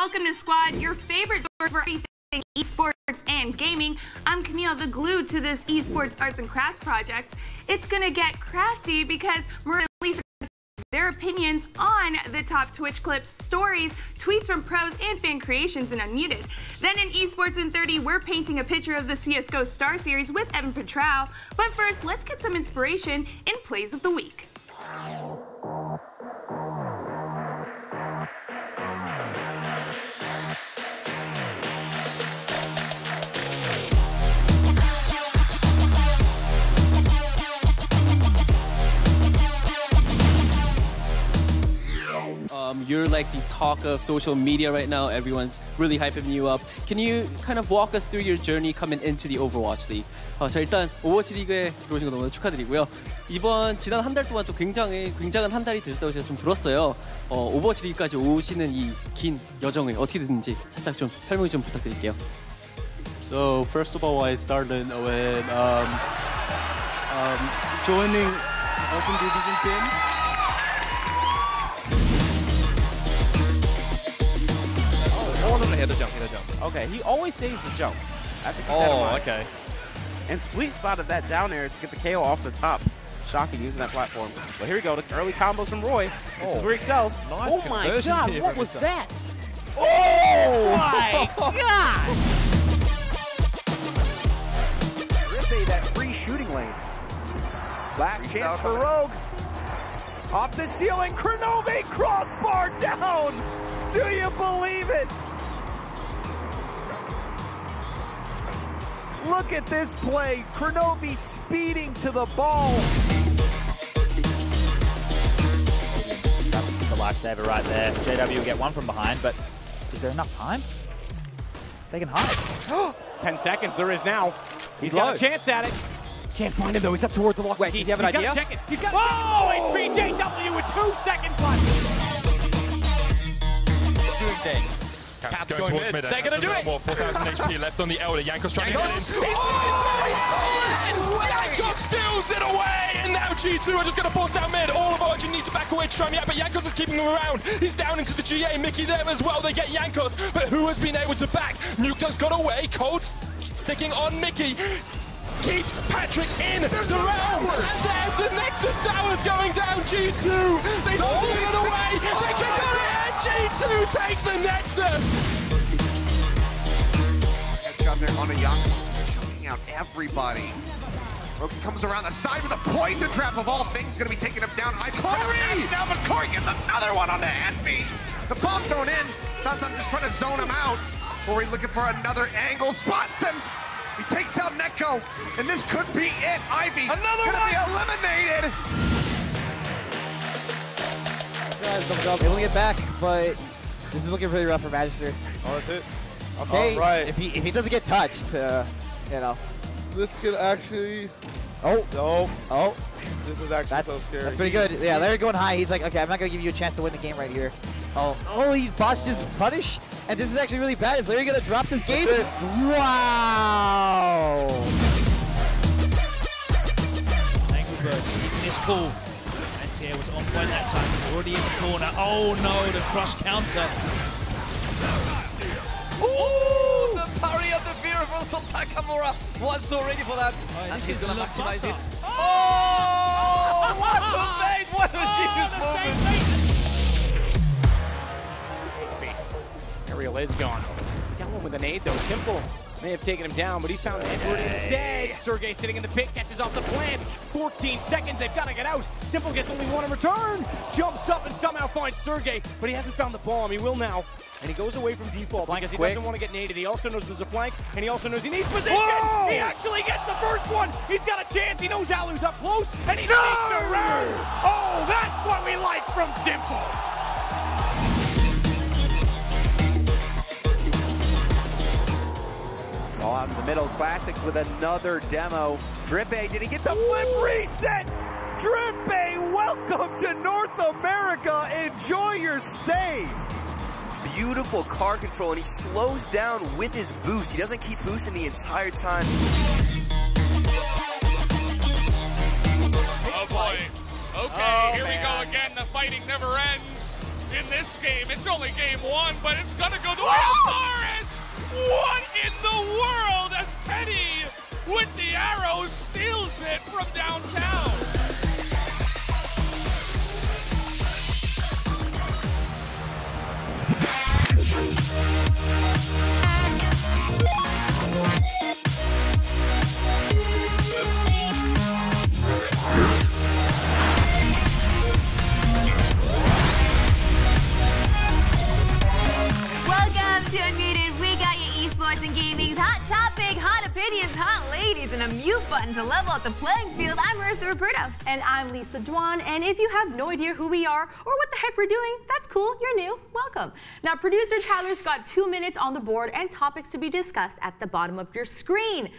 Welcome to Squad, your favorite source for everything esports and gaming. I'm Camille, the glue to this esports arts and crafts project. It's gonna get crafty because we're releasing their opinions on the top Twitch clips, stories, tweets from pros, and fan creations in Unmuted. Then in Esports in 30, we're painting a picture of the CSGO StarSeries with Evan Patrao. But first, let's get some inspiration in Plays of the Week. You're like the talk of social media right now. Everyone's really hyping you up. Can you kind of walk us through your journey coming into the Overwatch League? 자, 일단 오버워치 리그에 들어오신 거 너무 축하드리고요. 지난 한 달 동안 또 굉장한 한 달이 되셨다고 제가 좀 들었어요. 오버워치 리그까지 오시는 이 긴 여정을 어떻게든지 살짝 좀 설명 좀 부탁드릴게요. So first of all, I started with joining Open Division team. Hit a jump. Okay, he always saves the jump. I have to keep that in mind. Okay. And sweet spot of that down air to get the KO off the top. Shocking using that platform. But here we go, the early combos from Roy. This is where he excels. Nice oh my god, what was that? Oh my god! Rippy, that free shooting lane. Last chance for Rogue. Off the ceiling, Kronovi crossbar down! Do you believe it? Look at this play. Kronovi speeding to the ball. That's the lifesaver right there. JW will get one from behind, but is there enough time? They can hide. 10 seconds, there is now. He's got a chance at it. Can't find him though, he's up toward the lock. Wait, does he have an idea? He's got to check it. He's got it's JW with 2 seconds left. Doing things. Caps going towards mid. They're going to do it. 4,000 HP left on the Elder. Jankos trying to get in. Jankos steals it away, and now G2 are just going to force down mid. All of Origin needs to back away to try and but Jankos is keeping him around. He's down into the GA. Mickey there as well. They get Jankos, but who has been able to back? Nuke's got away. Cold sticking on Mickey. Keeps Patrick in the round, and there's the Nexus Towers going down. G2, they've pulled it away. They can do it, and G2 take the Nexus. Down there on a young, shooting out everybody. Rogan comes around the side with a poison trap of all things, going to be taking him down. Corey! Now, but Corey gets another one on the Envy. The bomb thrown in. Sounds I'm just trying to zone him out. Corey looking for another angle, spots him. He takes out Neko, and this could be it. Ivy gonna be eliminated. They will get back, but this is looking really rough for Magister. Oh, that's it. Okay, right. if he doesn't get touched, you know. This could actually. Oh. This is actually so scary. That's pretty good. Yeah, Larry going high. He's like, okay, I'm not gonna give you a chance to win the game right here. Oh, he botched his punish, and this is actually really bad. Is Larry gonna drop this game? Wow! Angle bird, keeping his cool. And here was on point that time. He's already in the corner. Oh no, the cross counter. Ooh, the parry of the fear from Takamura was so ready for that. And he's gonna maximize it. Oh, what a fate! What a genius moment! Ariel is gone. Got one with a nade though. Simple may have taken him down, but he found Edward instead. Sergey sitting in the pit, catches off the plant. 14 seconds, they've got to get out. Simple gets only one in return. Jumps up and somehow finds Sergey, but he hasn't found the bomb. He will now. And he goes away from default because he doesn't want to get naded. He also knows there's a flank, and he also knows he needs position. Whoa! He actually gets the first one. He's got a chance. He knows Alu's up close, and he sneaks around. Oh, that's what we like from Simple. All out in the middle, Classics with another demo. Drippe, did he get the flip reset? Drippe, welcome to North America. Enjoy your stay. Beautiful car control, and he slows down with his boost. He doesn't keep boosting the entire time. Oh boy. Okay, here we go again. The fighting never ends in this game. It's only game one, but it's gonna go the way of Forrest. What in the world as Teddy with the arrow steals it from downtown? Welcome to Unmuted. We got you esports and gaming's hot topic, hot opinions, hot ladies, and a mute button to level out the playing field. I'm Marissa Patrao. And I'm Lisa Dwan. And if you have no idea who we are or what the heck we're doing, that's cool. You're new. Welcome. Now, producer Tyler's got 2 minutes on the board and topics to be discussed at the bottom of your screen.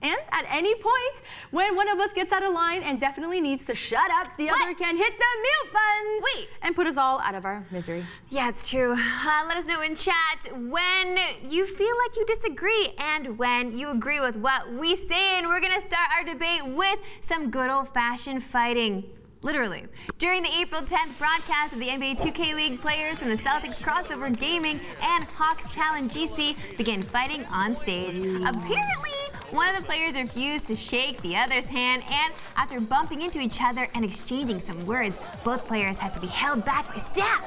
And at any point, when one of us gets out of line and definitely needs to shut up, the other can hit the mute button. Wait. And put us all out of our misery. Yeah, it's true. Let us know in chat when you feel like you disagree and when you agree with what we say. And we're going to start our debate with some good old-fashioned fighting. Literally. During the April 10th broadcast of the NBA2K League, players from the Celtics Crossover Gaming and Hawks Talon GC began fighting on stage. Apparently, one of the players refused to shake the other's hand, and after bumping into each other and exchanging some words, both players had to be held back by staff.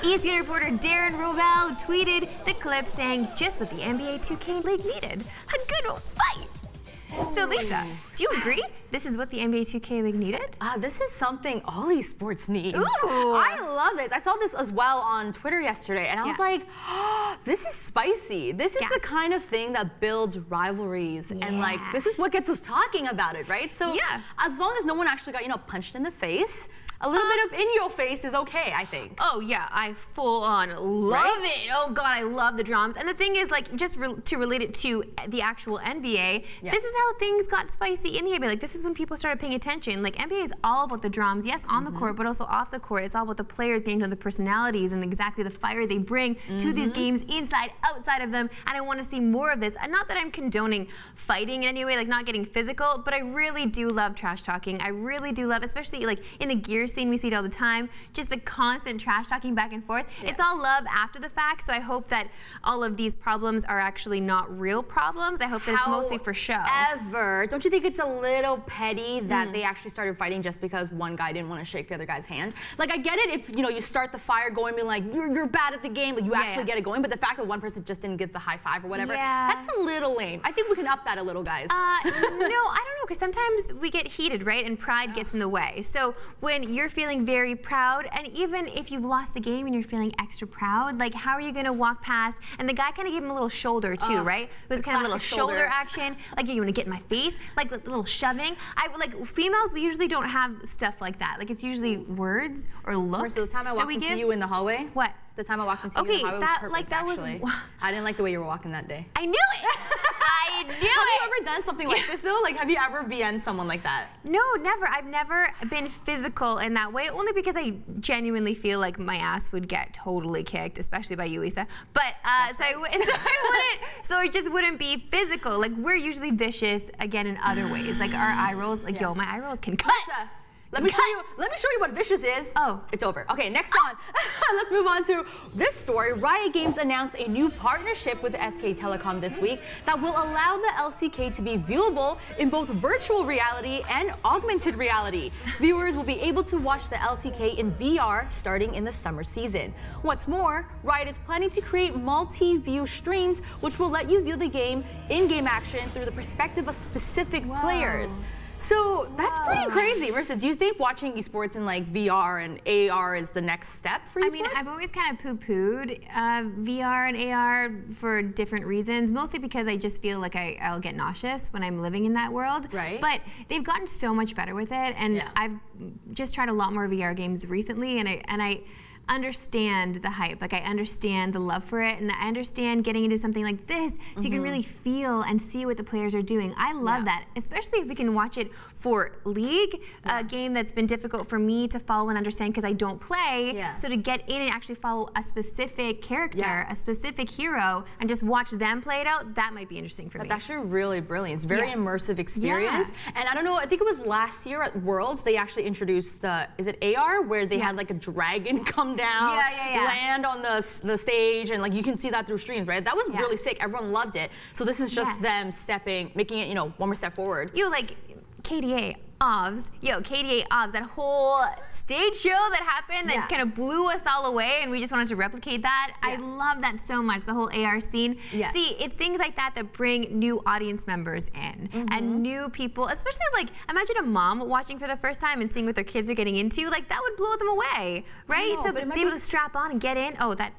ESPN reporter Darren Rovell tweeted the clip saying just what the NBA2K League needed, a good old fight. So Lisa, do you agree this is what the NBA2K League needed? This is something all esports need. Ooh. I love this. I saw this as well on Twitter yesterday, and I was like, oh, this is spicy. This is the kind of thing that builds rivalries, and like, this is what gets us talking about it, right? So as long as no one actually got, punched in the face, a little bit of in your face is okay, I think. Oh yeah, I full on love it. Oh god, I love the drums. And the thing is, like, just to relate it to the actual NBA, this is how things got spicy in the NBA. Like, this is when people started paying attention. Like, NBA is all about the drums, yes, on the court, but also off the court. It's all about the players getting to know the personalities and exactly the fire they bring to these games, inside, outside of them. And I want to see more of this. And not that I'm condoning fighting in any way, like not getting physical, but I really do love trash talking. I really do love, especially like in the gear scene, we see it all the time, just the constant trash talking back and forth. It's all love after the fact, so I hope that all of these problems are actually not real problems. I hope that it's mostly for show. However, don't you think it's a little petty that they actually started fighting just because one guy didn't want to shake the other guy's hand? Like, I get it if you start the fire going, being like, you're bad at the game, but you actually get it going, but the fact that one person just didn't get the high five or whatever, that's a little lame. I think we can up that a little, guys. No, I don't know, because sometimes we get heated, right? And pride gets in the way. So when you're feeling very proud, and even if you've lost the game and you're feeling extra proud, like, how are you going to walk past? And the guy kind of gave him a little shoulder too, right? It was kind of a little shoulder action, like, you want to get in my face, like a little shoving. Like, females, we usually don't have stuff like that. Like, it's usually words or looks. The time I walked into you in the hallway. What? The time I walked into you in the hallway was purpose, actually. I didn't like the way you were walking that day. I knew it. I knew it. Have you ever done something like this though? Like, have you ever BN'd someone like that? No, never. I've never been physical in that way, only because I genuinely feel like my ass would get totally kicked, especially by you, Lisa. But so it just wouldn't be physical. Like, we're usually vicious again in other ways. Like our eye rolls, like yo, my eye rolls can cut. Lisa, Let me show you what vicious is. Oh, it's over. Okay, next on. Let's move on to this story. Riot Games announced a new partnership with SK Telecom this week that will allow the LCK to be viewable in both virtual reality and augmented reality. Viewers will be able to watch the LCK in VR starting in the summer season. What's more, Riot is planning to create multi-view streams which will let you view the game in-game action through the perspective of specific players. So that's pretty crazy. Marissa, do you think watching esports in like VR and AR is the next step for esports? I mean, I've always kind of poo-pooed VR and AR for different reasons, mostly because I just feel like I'll get nauseous when I'm living in that world. Right. But they've gotten so much better with it, and I've just tried a lot more VR games recently, and I understand the hype. Like, I understand the love for it, and I understand getting into something like this so you can really feel and see what the players are doing. I love that, especially if we can watch it for League, a game that's been difficult for me to follow and understand because I don't play. So to get in and actually follow a specific character, a specific hero, and just watch them play it out, that might be interesting for me. That's actually really brilliant. It's a very immersive experience. And I don't know, I think it was last year at Worlds, they actually introduced the, is it AR, where they had like a dragon come down, land on the stage, and like you can see that through streams, right? That was really sick. Everyone loved it. So this is just them making it, you know, one more step forward. You like KDA OVS, KDA OVS, that whole stage show that happened that kind of blew us all away, and we just wanted to replicate that. I love that so much, the whole AR scene. See, it's things like that that bring new audience members in and new people, especially like, imagine a mom watching for the first time and seeing what their kids are getting into, like that would blow them away, right? So to be able to strap on and get in, okay.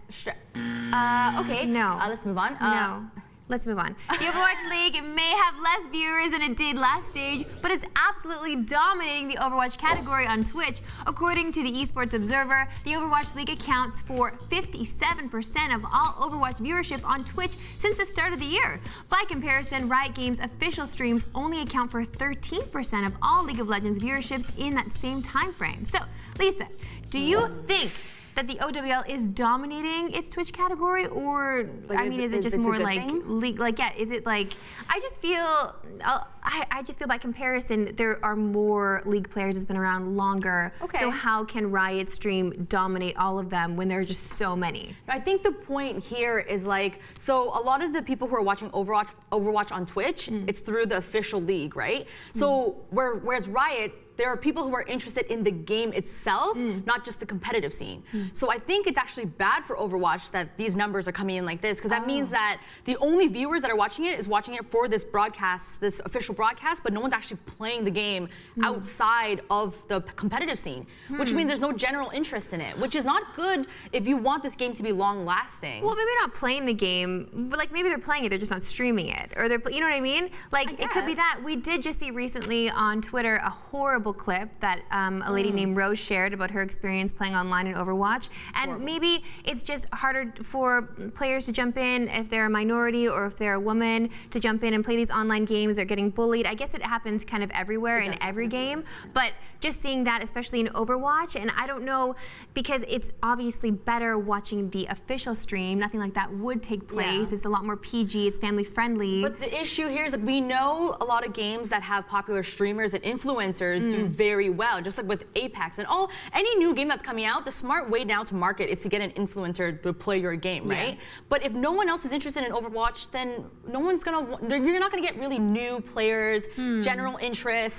Let's move on. Let's move on. The Overwatch League may have less viewers than it did last stage, but it's absolutely dominating the Overwatch category on Twitch. According to the Esports Observer, the Overwatch League accounts for 57% of all Overwatch viewership on Twitch since the start of the year. By comparison, Riot Games' official streams only account for 13% of all League of Legends viewerships in that same time frame. So, Lisa, do you think that the OWL is dominating its Twitch category, or I mean, is it just more like League? Like, is it like? I just feel, I just feel by comparison, there are more League players that's been around longer. So how can Riot stream dominate all of them when there are just so many? I think the point here is like, so a lot of the people who are watching Overwatch on Twitch, it's through the official league, right? So whereas Riot, there are people who are interested in the game itself, not just the competitive scene. So I think it's actually bad for Overwatch that these numbers are coming in like this, because that means that the only viewers that are watching it is watching it for this broadcast, this official broadcast, but no one's actually playing the game outside of the competitive scene, which means there's no general interest in it, which is not good if you want this game to be long lasting. Well, maybe not playing the game, but like maybe they're playing it, they're just not streaming it, or they're, you know what I mean? Like it could be that. We did just see recently on Twitter a horrible clip that a lady named Rose shared about her experience playing online in Overwatch, and maybe it's just harder for players to jump in if they're a minority or if they're a woman to jump in and play these online games. They're getting bullied. I guess it happens kind of everywhere in every game, but just seeing that, especially in Overwatch, and I don't know, because it's obviously better watching the official stream. Nothing like that would take place. It's a lot more PG. It's family friendly. But the issue here is that we know a lot of games that have popular streamers and influencers do very well, just like with Apex and any new game that's coming out. The smart way now to market is to get an influencer to play your game, right? But if no one else is interested in Overwatch, then no one's you're not gonna get really new players, general interest.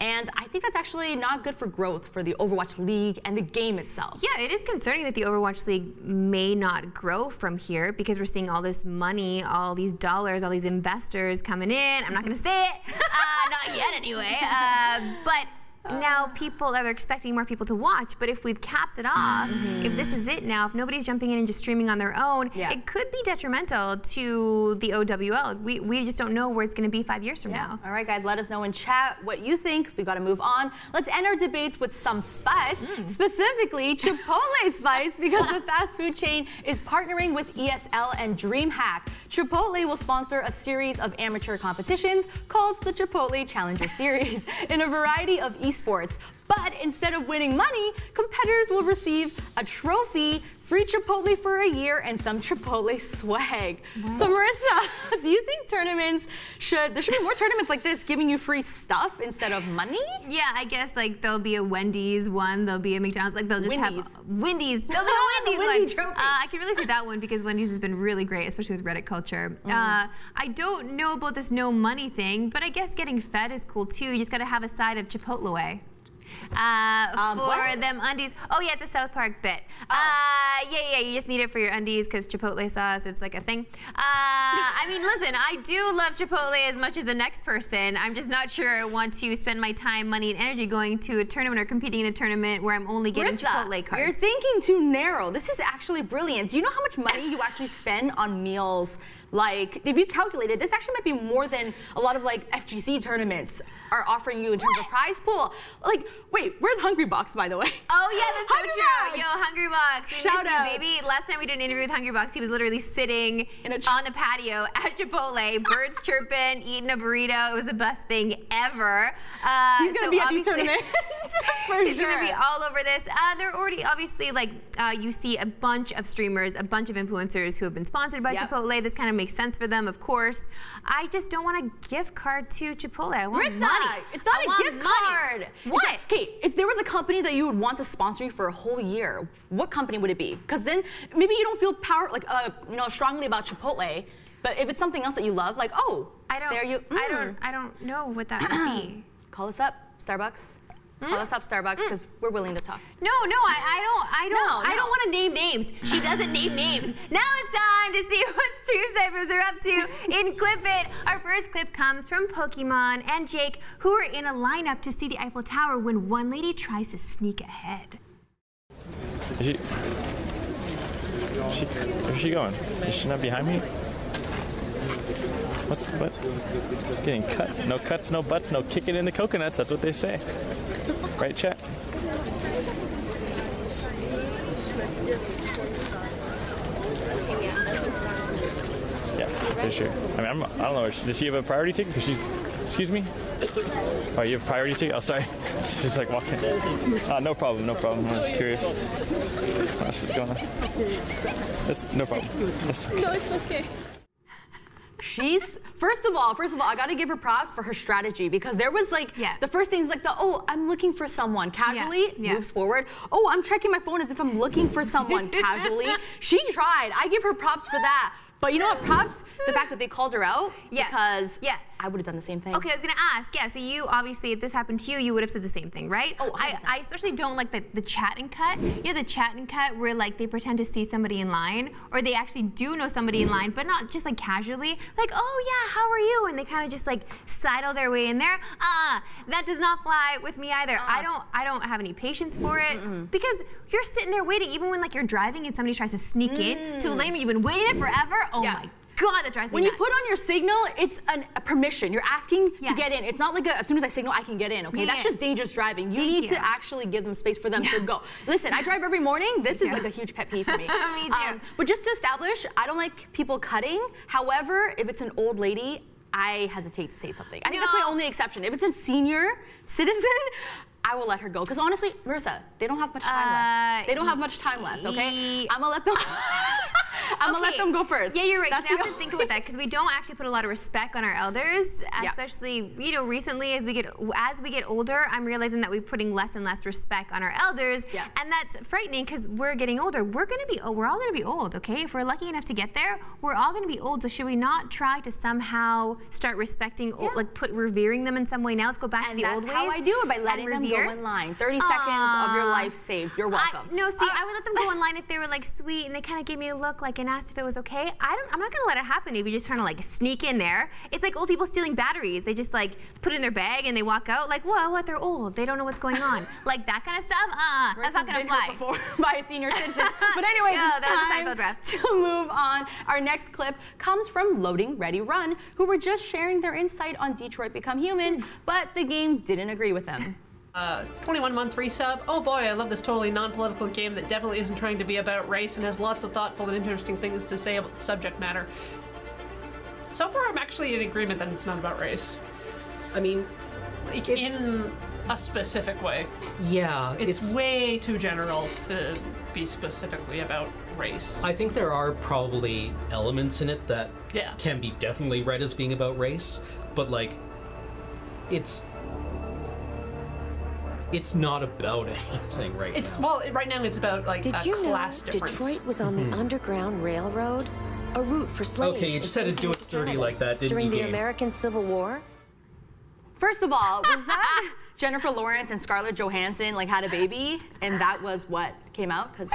And I think that's actually not good for growth for the Overwatch League and the game itself. Yeah, it is concerning that the Overwatch League may not grow from here, because we're seeing all this money, all these dollars, all these investors coming in. I'm not going to say it, not yet anyway, but now people are expecting more people to watch, but if we've capped it off, if this is it now, if nobody's jumping in and just streaming on their own, it could be detrimental to the OWL. We just don't know where it's going to be 5 years from now. All right, guys, let us know in chat what you think. We got to move on. Let's end our debates with some spice, specifically Chipotle spice, because the fast food chain is partnering with ESL and DreamHack. Chipotle will sponsor a series of amateur competitions called the Chipotle Challenger Series in a variety of esports. But instead of winning money, competitors will receive a trophy free Chipotle for a year, and some Chipotle swag. What? So Marissa, do you think there should be more tournaments like this giving you free stuff instead of money? Yeah, I guess like there'll be a Wendy's one, there'll be a McDonald's, like they'll just have Wendy's. There'll be a Wendy's one. I can really see that one because Wendy's has been really great, especially with Reddit culture. I don't know about this no money thing, but I guess getting fed is cool too. You just gotta have a side of Chipotle. For them undies. Oh yeah, it's a South Park bit. Yeah, you just need it for your undies because Chipotle sauce, it's like a thing. I mean, listen, I do love Chipotle as much as the next person. I'm just not sure I want to spend my time, money, and energy going to a tournament or competing in a tournament where I'm only getting Chipotle cards. You're thinking too narrow. This is actually brilliant. Do you know how much money you actually spend on meals? Like, if you calculate it, this actually might be more than a lot of like FGC tournaments are offering you in terms of prize pool. Like, wait, where's Hungry Box, by the way? Oh yeah, that's so true. Yo, Hungry Box. Shout out, baby. Last time we did an interview with Hungry Box, he was literally sitting on the patio at Chipotle, birds chirping, eating a burrito. It was the best thing ever. He's gonna be at these tournaments. He's gonna be all over this. They're already obviously like you see a bunch of streamers, a bunch of influencers who have been sponsored by Chipotle. This kind of makes sense for them, of course. I just don't want a gift card to Chipotle. I want money. It's not a gift card. What? Okay, if there was a company that you would want to sponsor you for a whole year, what company would it be? Because then maybe you don't feel strongly about Chipotle, but if it's something else that you love, like I don't know what that would be. Call us up, Starbucks. Call us up, Starbucks, because we're willing to talk. No, I don't want to name names. She doesn't name names. Now it's time to see what Stream Snipers are up to in Clip It. Our first clip comes from Pokemon and Jake, who are in a lineup to see the Eiffel Tower when one lady tries to sneak ahead. Where's she going? Is she not behind me? What? Getting cut. No cuts, no butts, no kicking in the coconuts. That's what they say. Right, chat? Yeah, for sure. I mean, I don't know. Does she have a priority ticket? Because she's... Excuse me? Oh, you have a priority ticket? Oh, sorry. She's like walking. No problem, no problem. I'm just curious. What's going on? No problem. No, it's okay. She's first of all, I gotta give her props for her strategy, because there was like the first thing is like I'm looking for someone casually, moves forward. Oh, I'm checking my phone as if I'm looking for someone casually. She tried. I give her props for that. But you know what? Props the fact that they called her out, because I would have done the same thing. Okay, I was gonna ask. So you obviously, if this happened to you, you would have said the same thing, right? Oh, I especially don't like the chat and cut. You know, the chat and cut where like they pretend to see somebody in line, or they actually do know somebody in line, but not just like casually. Like, oh yeah, how are you? And they kind of just like sidle their way in there. That does not fly with me either. I don't have any patience for it, because you're sitting there waiting, even when like you're driving and somebody tries to sneak in to a lane where you've been waiting there forever. Oh my God, that drives me nuts. When you put on your signal, it's a permission. You're asking to get in. It's not like as soon as I signal, I can get in, okay? That's just dangerous driving. You need to actually give them space for them to go. Listen, I drive every morning. This is like a huge pet peeve for me. Me too. But just to establish, I don't like people cutting. However, if it's an old lady, I hesitate to say something. I think that's my only exception. If it's a senior citizen, I will let her go. Because honestly, Marissa, they don't have much time left. They don't have much time left, okay? I'm gonna let them let them go first. Yeah, you're right. I have to think about that, because we don't actually put a lot of respect on our elders, especially recently as we get older. I'm realizing that we're putting less and less respect on our elders, and that's frightening because we're getting older. We're all gonna be old, okay? If we're lucky enough to get there, we're all gonna be old. So should we not try to somehow start respecting, revering them in some way now? Let's go back to the old ways. How I do it, by letting them go in line. 30 seconds of your life saved. You're welcome. I would let them go in line if they were like sweet and they kind of gave me a look like and asked if it was okay. I'm not gonna let it happen if you're just trying to like sneak in there. It's like old people stealing batteries. They just like put it in their bag and they walk out like, whoa, what? They're old. They don't know what's going on. Like that kind of stuff. That's not gonna fly. Before by a senior citizen. But anyway, it's time to move on. Our next clip comes from Loading Ready Run, who were just sharing their insight on Detroit Become Human, but the game didn't agree with them. 21-month resub. Oh boy, I love this totally non-political game that definitely isn't trying to be about race and has lots of thoughtful and interesting things to say about the subject matter. So far, I'm actually in agreement that it's not about race. I mean, like in a specific way. Yeah, it's way too general to be specifically about race. I think there are probably elements in it that Yeah. can be definitely read as being about race, but like, it's not about anything right It's now. well, right now it's about like Did a you know class difference. Detroit was on the Underground Railroad, a route for slaves? Okay, you just had to do it sturdy like that, didn't during you, the Game? American Civil War. First of all, was that Jennifer Lawrence and Scarlett Johansson like had a baby, and that was what came out? Because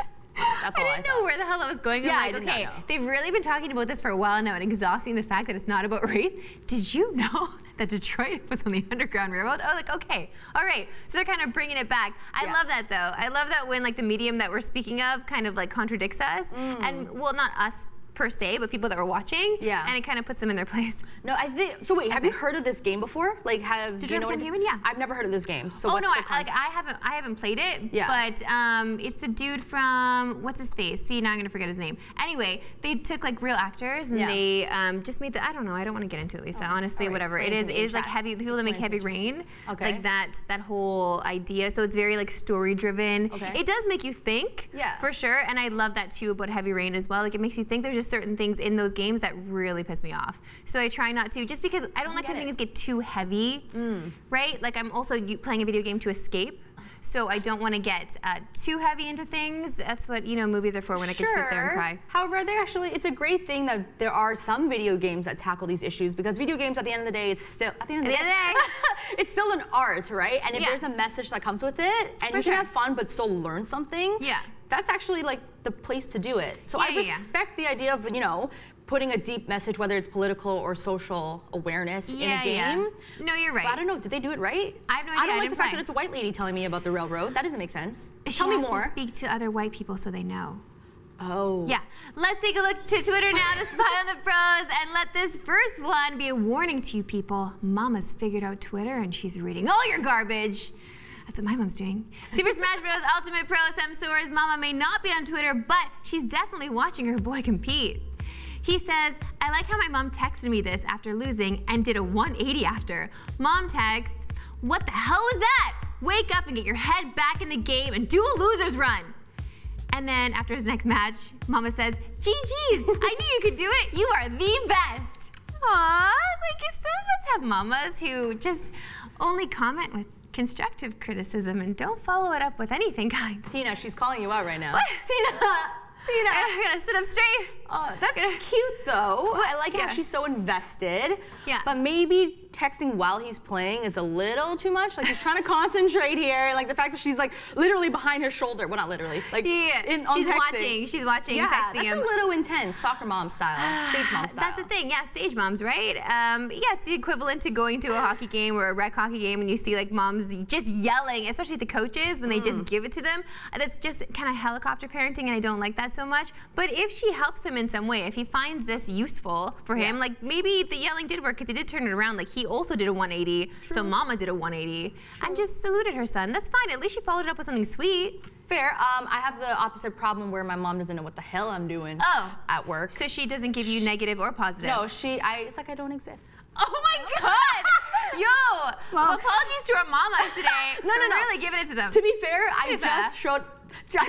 that's all I didn't know where the hell I was going. Yeah, I I'm did like, not okay, know. they've really been talking about this for a while now and exhausting the fact that it's not about race. Did you know that Detroit was on the Underground Railroad? Oh, like, okay, all right. So they're kind of bringing it back. I love that, though. I love that when, like, the medium that we're speaking of kind of, like, contradicts us. And, well, not us per se, but people that were watching. Yeah. And it kind of puts them in their place. No, I think. So wait, have you heard of this game before? Like, do you know Detroit Become Human? Yeah. I've never heard of this game. So Oh what's no, the I haven't played it. Yeah. But it's the dude from what's his face? See, now I'm gonna forget his name. Anyway, they took like real actors and they just made I don't know. I don't want to get into it, Lisa. Honestly, whatever. It is like heavy. The people that make Heavy Rain. Okay. Like that whole idea. So it's very like story driven. Okay. It does make you think. Yeah. For sure. And I love that too about Heavy Rain as well. Like it makes you think. There's just certain things in those games that really piss me off. So I try not to, just because I don't like when things get too heavy, right? Like I'm also playing a video game to escape, so I don't want to get too heavy into things. That's what movies are for, when I can sit there and cry. However, it's a great thing that there are some video games that tackle these issues, because video games at the end of the day, it's still it's still an art, right? And if there's a message that comes with it, and you can have fun but still learn something, that's actually like the place to do it. So I respect the idea of putting a deep message, whether it's political or social awareness in a game. No, you're right. But I don't know, did they do it right? I have no idea. I don't like the fact that it's a white lady telling me about the railroad. That doesn't make sense. Tell me more. To speak to other white people so they know. Oh. Yeah. Let's take a look to Twitter now to spy on the pros, and let this first one be a warning to you people. Mama's figured out Twitter and she's reading all your garbage. That's what my mom's doing. Super Smash Bros. Ultimate Pro Samsora's mama may not be on Twitter, but she's definitely watching her boy compete. He says, I like how my mom texted me this after losing and did a 180 after. Mom texts, what the hell was that? Wake up and get your head back in the game and do a loser's run. And then after his next match, Mama says, GG's, I knew you could do it. You are the best. Aww, like some of us have mamas who just only comment with constructive criticism and don't follow it up with anything kind. Tina, she's calling you out right now. What? Tina! I gotta sit up straight. That's cute though. I like how she's so invested. Yeah. But maybe texting while he's playing is a little too much. Like he's trying to concentrate here. Like the fact that she's like literally behind his shoulder. Well, not literally. Like she's watching. She's watching. Yeah, texting that's him. a little intense. Soccer mom style. Stage mom style. That's the thing. Yeah, stage moms, right? Yeah, it's the equivalent to going to a hockey game or a rec hockey game and you see like moms just yelling, especially the coaches when they just give it to them. That's just kind of helicopter parenting, and I don't like that so much. But if she helps him in some way, if he finds this useful for him, like maybe the yelling did work because he did turn it around. Like he also did a 180, so Mama did a 180 and just saluted her son. That's fine. At least she followed it up with something sweet. Fair. I have the opposite problem where my mom doesn't know what the hell I'm doing at work. So she doesn't give you negative or positive? No, it's like I don't exist. Oh my God! Yo! Mom. Apologies to our mamas today. No. Really giving it to them. To be fair, I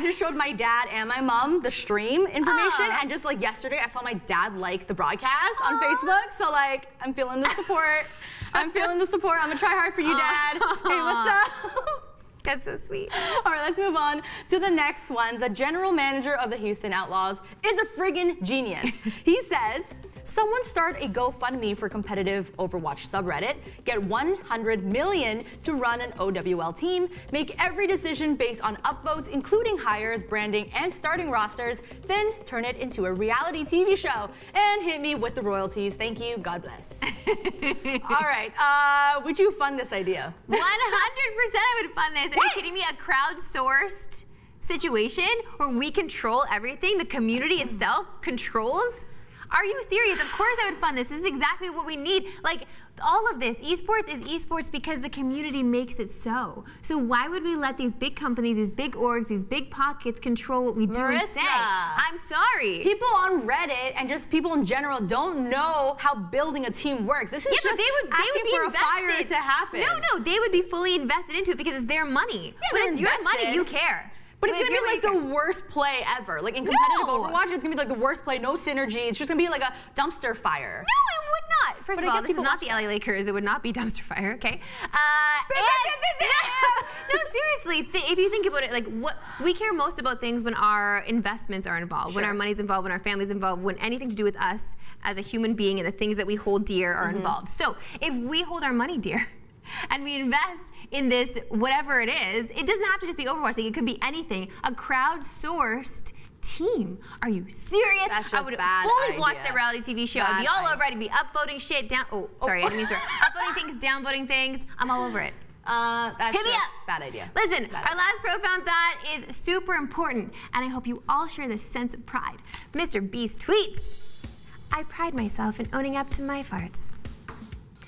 just showed my dad and my mom the stream information, and just like yesterday, I saw my dad like the broadcast on Facebook. So like, I'm feeling the support. I'm feeling the support. I'm gonna try hard for you, Dad. Hey, what's up? That's so sweet. All right, let's move on to the next one. The general manager of the Houston Outlaws is a friggin' genius. He says, someone start a GoFundMe for competitive Overwatch subreddit, get 100 million to run an OWL team, make every decision based on upvotes, including hires, branding, and starting rosters, then turn it into a reality TV show, and hit me with the royalties. Thank you, God bless. All right, would you fund this idea? 100% I would fund this. Are you kidding me? A crowdsourced situation where we control everything, the community itself controls? Are you serious? Of course I would fund this. This is exactly what we need. Like, all of this, esports is esports because the community makes it so. So why would we let these big companies, these big orgs, these big pockets control what we do and say? I'm sorry. People on Reddit and just people in general don't know how building a team works. This is just but they would be for invested. a fire to happen. No, they would be fully invested into it because it's their money. Yeah, when it's your money, you care. But it's gonna be like the worst play ever. Like in competitive Overwatch, it's gonna be like the worst play, no synergy. It's just gonna be like a dumpster fire. No, it would not. First of all, this is not the LA Lakers. It would not be dumpster fire, okay? No, seriously, if you think about it, like what we care most about things when our investments are involved, when our money's involved, when our family's involved, when anything to do with us as a human being and the things that we hold dear are involved. So if we hold our money dear and we invest in this, whatever it is, it doesn't have to just be Overwatch. Like, it could be anything. A crowdsourced team. Are you serious? That's just I would fully watch the reality TV show. I'd be all over it. I'd be upvoting shit, down. Oh, sorry, I didn't mean to. Upvoting things, downvoting things. I'm all over it. That's Hit me just up. bad idea. Listen, our last profound thought is super important, and I hope you all share this sense of pride. Mr. Beast tweets, I pride myself in owning up to my farts.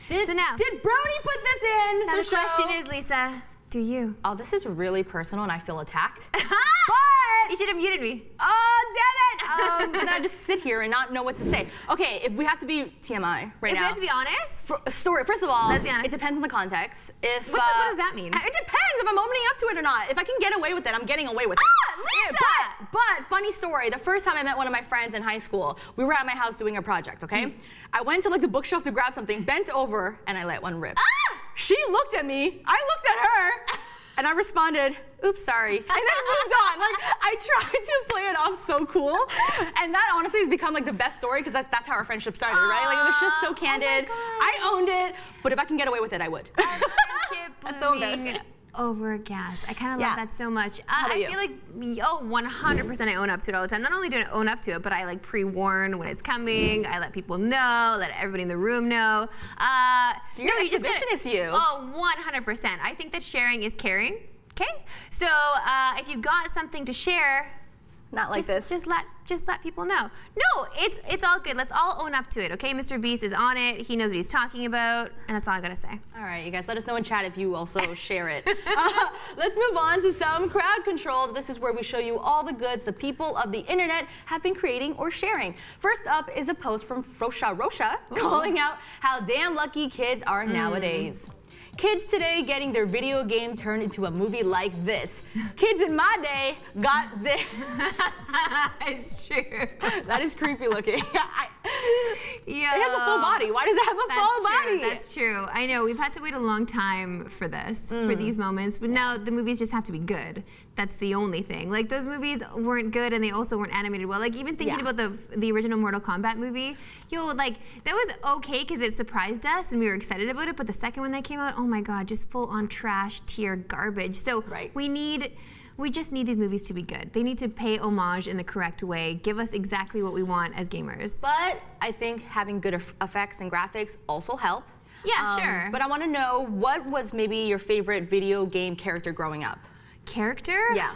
Did Brody put this in? Now the question is, Lisa, do you? Oh, this is really personal and I feel attacked. But you should have muted me. Oh, damn it! Then I just sit here and not know what to say. Okay, if we have to be TMI right now. If we have to be honest? Story. First of all, let's be honest. It depends on the context. What does that mean? It depends if I'm owning up to it or not. If I can get away with it, I'm getting away with it. Lisa! But funny story. The first time I met one of my friends in high school, we were at my house doing a project, okay? I went to like the bookshelf to grab something, bent over, and I let one rip. She looked at me, I looked at her, and I responded, oops, sorry, and then moved on. Like, I tried to play it off so cool, and that honestly has become like the best story because that's how our friendship started, right? Like, it was just so candid. I owned it, but if I can get away with it, I would. That's so embarrassing. Over gas. I kind of love that so much. How about I feel like, 100% I own up to it all the time. Not only do I own up to it, but I like pre-warn when it's coming. I let people know, let everybody in the room know. So you're an exhibitionist, you. Oh, 100%. I think that sharing is caring. Okay? So if you got something to share, not like this. Just let people know. No, it's all good. Let's all own up to it, okay? Mr. Beast is on it. He knows what he's talking about, and that's all I gotta say. All right, you guys, let us know in chat if you also share it. Let's move on to some crowd control. This is where we show you all the goods the people of the internet have been creating or sharing. First up is a post from Rosha calling out how damn lucky kids are nowadays. Kids today getting their video game turned into a movie like this. Kids in my day got this. It's true. That is creepy looking. Yeah. It has a full body. Why does it have a full body? That's true. I know. We've had to wait a long time for this, for these moments. But now the movies just have to be good. That's the only thing. Like, those movies weren't good and they also weren't animated well. Like, even thinking about the original Mortal Kombat movie, like, that was okay because it surprised us and we were excited about it. But the second one that came out, oh my God, just full on trash, tier garbage. So we just need these movies to be good. They need to pay homage in the correct way, give us exactly what we want as gamers. But I think having good effects and graphics also help. Yeah, sure. But I want to know, what was maybe your favorite video game character growing up? Character? Yeah.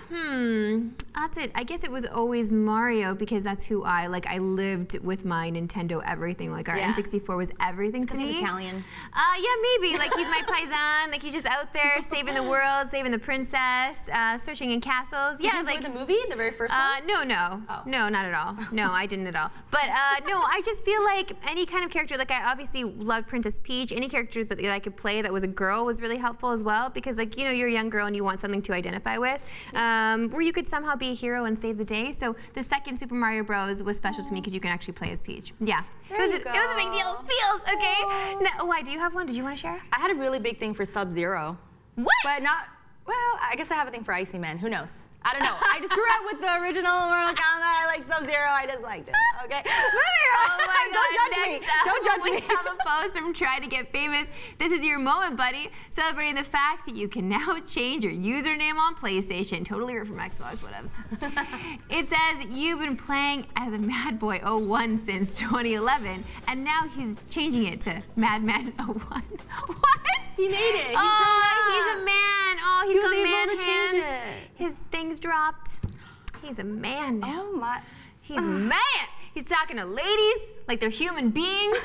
That's it. I guess it was always Mario because that's who I lived with my Nintendo everything. Like, our N64 was everything to me. He's Italian. Yeah, maybe. Like, he's my paisan. Like, he's just out there saving the world, saving the princess, searching in castles. Did you enjoy the movie, the very first one? No. Oh. No, not at all. No, I didn't at all. But no, I just feel like any kind of character, like, I obviously loved Princess Peach. Any character that I could play that was a girl was really helpful as well because, like, you know, you're a young girl and you want something to identify with, where you could somehow be a hero and save the day. So the second Super Mario Bros. Was special to me because you can actually play as Peach. Yeah, it was a big deal. Feels okay. Now, why do you have one? Did you want to share? I had a really big thing for Sub-Zero. What? But not. Well, I guess I have a thing for Icy Man. Who knows? I don't know. I just grew up with the original Mortal Kombat. I like Sub-Zero. I just liked it. Okay. Oh my God. Don't judge me. Don't judge me. We have a post from Try to Get Famous. This is your moment, buddy. Celebrating the fact that you can now change your username on PlayStation. Totally from Xbox, whatevs. It says you've been playing as a Mad Boy 01 since 2011, and now he's changing it to Madman 01. What? He made it. He's a man. Oh, he's got man hands. It. His things dropped. He's a man now. Oh my. He's a man. He's talking to ladies like they're human beings.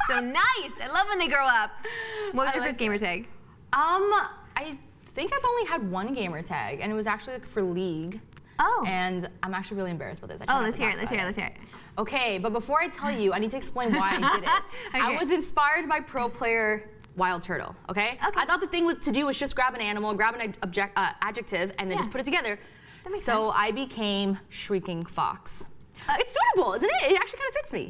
So nice. I love when they grow up. What was your first gamer tag? I think I've only had one gamer tag, and it was actually like for League. Oh. And I'm actually really embarrassed about this. Let's hear it. Okay, but before I tell you, I need to explain why I did it. Okay. I was inspired by pro player Wild Turtle, okay? I thought the thing to do was just grab an animal, grab an adjective, and then just put it together. That makes so sense. I became Shrieking Fox. It's suitable, isn't it? It actually kind of fits me.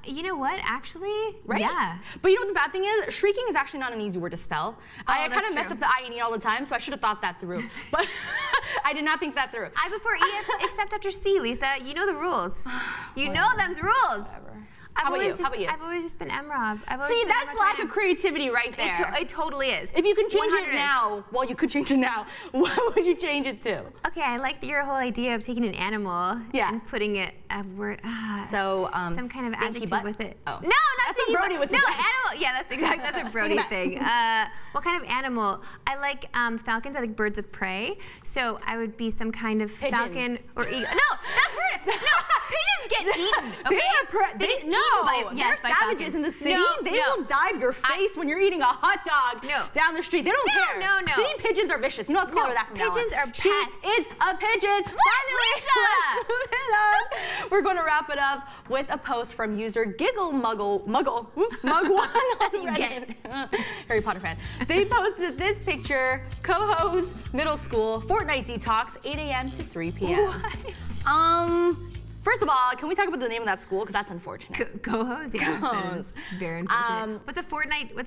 You know what? Actually, right? Yeah. But you know what the bad thing is? Shrieking is actually not an easy word to spell. I kind of mess up the I and E all the time, so I should have thought that through. But I did not think that through. I prefer E except after C, Lisa. You know the rules. You know them's rules. Whatever. How about you? I've always just been Emrob. See, that's lack of creativity right there. It totally is. If you can change it now, well, you could change it now. What would you change it to? Okay, I like your whole idea of taking an animal and putting it a word. So some kind of adjective with it. Oh. No, not that's stinky what Brody butt. would No, suggest. animal. Yeah, that's exactly. That's a Brody thing. What kind of animal? I like falcons. I like birds of prey. So I would be some kind of falcon or eagle. No, not bird. No, pigeons get eaten. Okay. They get eaten by savages in the city. They will dive your face when you're eating a hot dog down the street. They don't care. No. City pigeons are vicious. You know what's called that from now on. Pigeons are pests. She is a pigeon. Finally, let's move it up. We're going to wrap it up with a post from user Mug1 on Reddit. Harry Potter fan. They posted this picture. Co-host middle school Fortnite detox 8 a.m. to 3 p.m. First of all, can we talk about the name of that school? Because that's unfortunate. Co-host, yeah. That is very unfortunate. What's a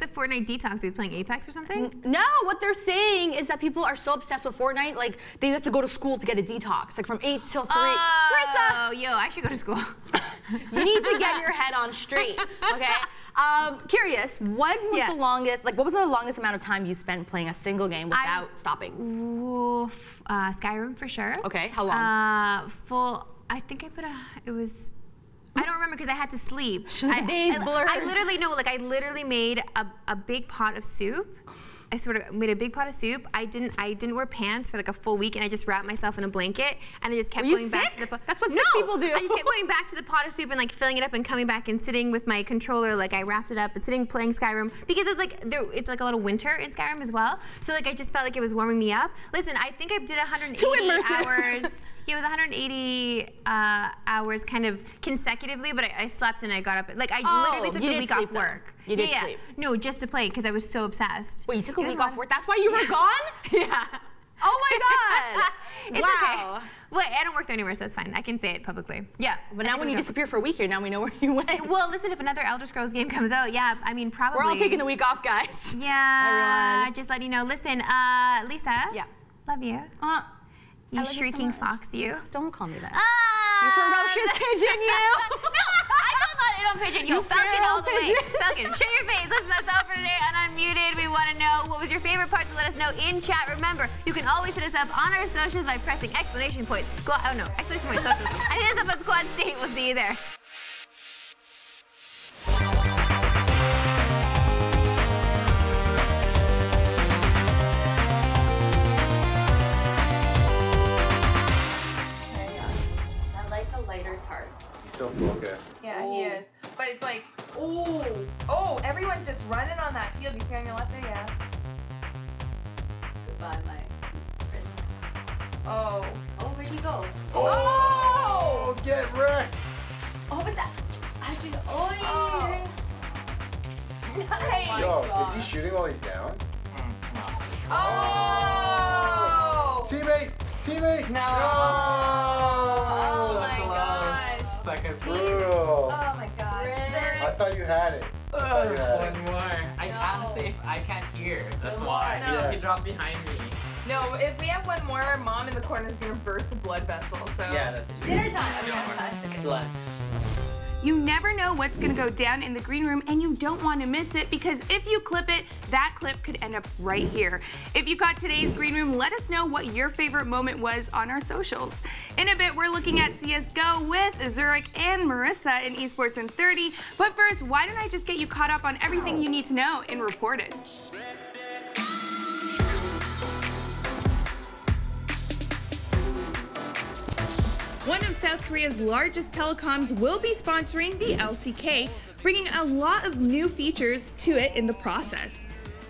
Fortnite detox? Are you playing Apex or something? No, what they're saying is that people are so obsessed with Fortnite, like they have to go to school to get a detox, like from 8 till 3. Oh, yo, I should go to school. You need to get your head on straight, okay? Curious, what was the longest, what was the longest amount of time you spent playing a single game without stopping? Skyrim for sure. Okay, how long? I think it was, I don't remember because I had to sleep. Days blur. I literally made a big pot of soup. I sort of made a big pot of soup. I didn't wear pants for like a full week, and I just wrapped myself in a blanket, and I just kept going back to the pot. That's what sick people do. I just kept going back to the pot of soup and like filling it up and coming back and sitting with my controller, like I wrapped it up and sitting playing Skyrim because it was like it's like a little winter in Skyrim as well. So like I just felt like it was warming me up. Listen, I think I did 180 hours. It was 180 hours kind of consecutively, but I slept and I got up. Like, I literally took a week off work. You did sleep? No, just to play because I was so obsessed. Wait, you took a week off work? That's why you were gone? Yeah. Oh my God. It's wow. Okay. Wait, I don't work there anymore, so it's fine. I can say it publicly. Yeah, but now when you disappear for a week here, now we know where you went. Well, listen, if another Elder Scrolls game comes out, yeah, I mean, probably. We're all taking the week off, guys. Yeah. Everyone. Just letting you know. Listen, Lisa. Yeah. Love you. You shrieking fox, you. Don't call me that. You ferocious pigeon, you. No, I call that it on pigeon. You falcon all the way. Falcon, show your face. Listen, that's all for today on Unmuted. We want to know what was your favorite part, so let us know in chat. Remember, you can always hit us up on our socials by pressing exclamation point squad. Oh no, exclamation point socials. And hit us up on Squad State. We'll see you there. He's so focused. Yeah, he is. But it's like, oh, everyone's just running on that field. You see on your left there, yeah. Goodbye, my prince. Oh, where'd he go? Oh, get wrecked. Oh, but that, I can, nice. Yo, is he shooting while he's down? Oh! Teammate! No! Oh my gosh! Seconds. Brutal. Oh my god. I thought you had it. One more. I can't hear. That's why. No. He dropped behind me. No, if we have one more, Mom in the corner is gonna burst the blood vessel. So yeah, that's true. Dinner time. Flex. You never know what's gonna go down in the green room, and you don't want to miss it because if you clip it, that clip could end up right here. If you caught today's green room, let us know what your favorite moment was on our socials. In a bit, we're looking at CSGO with Zurich and Marissa in Esports in 30. But first, why don't I just get you caught up on everything you need to know in Reported. One of South Korea's largest telecoms will be sponsoring the LCK. bringing a lot of new features to it in the process.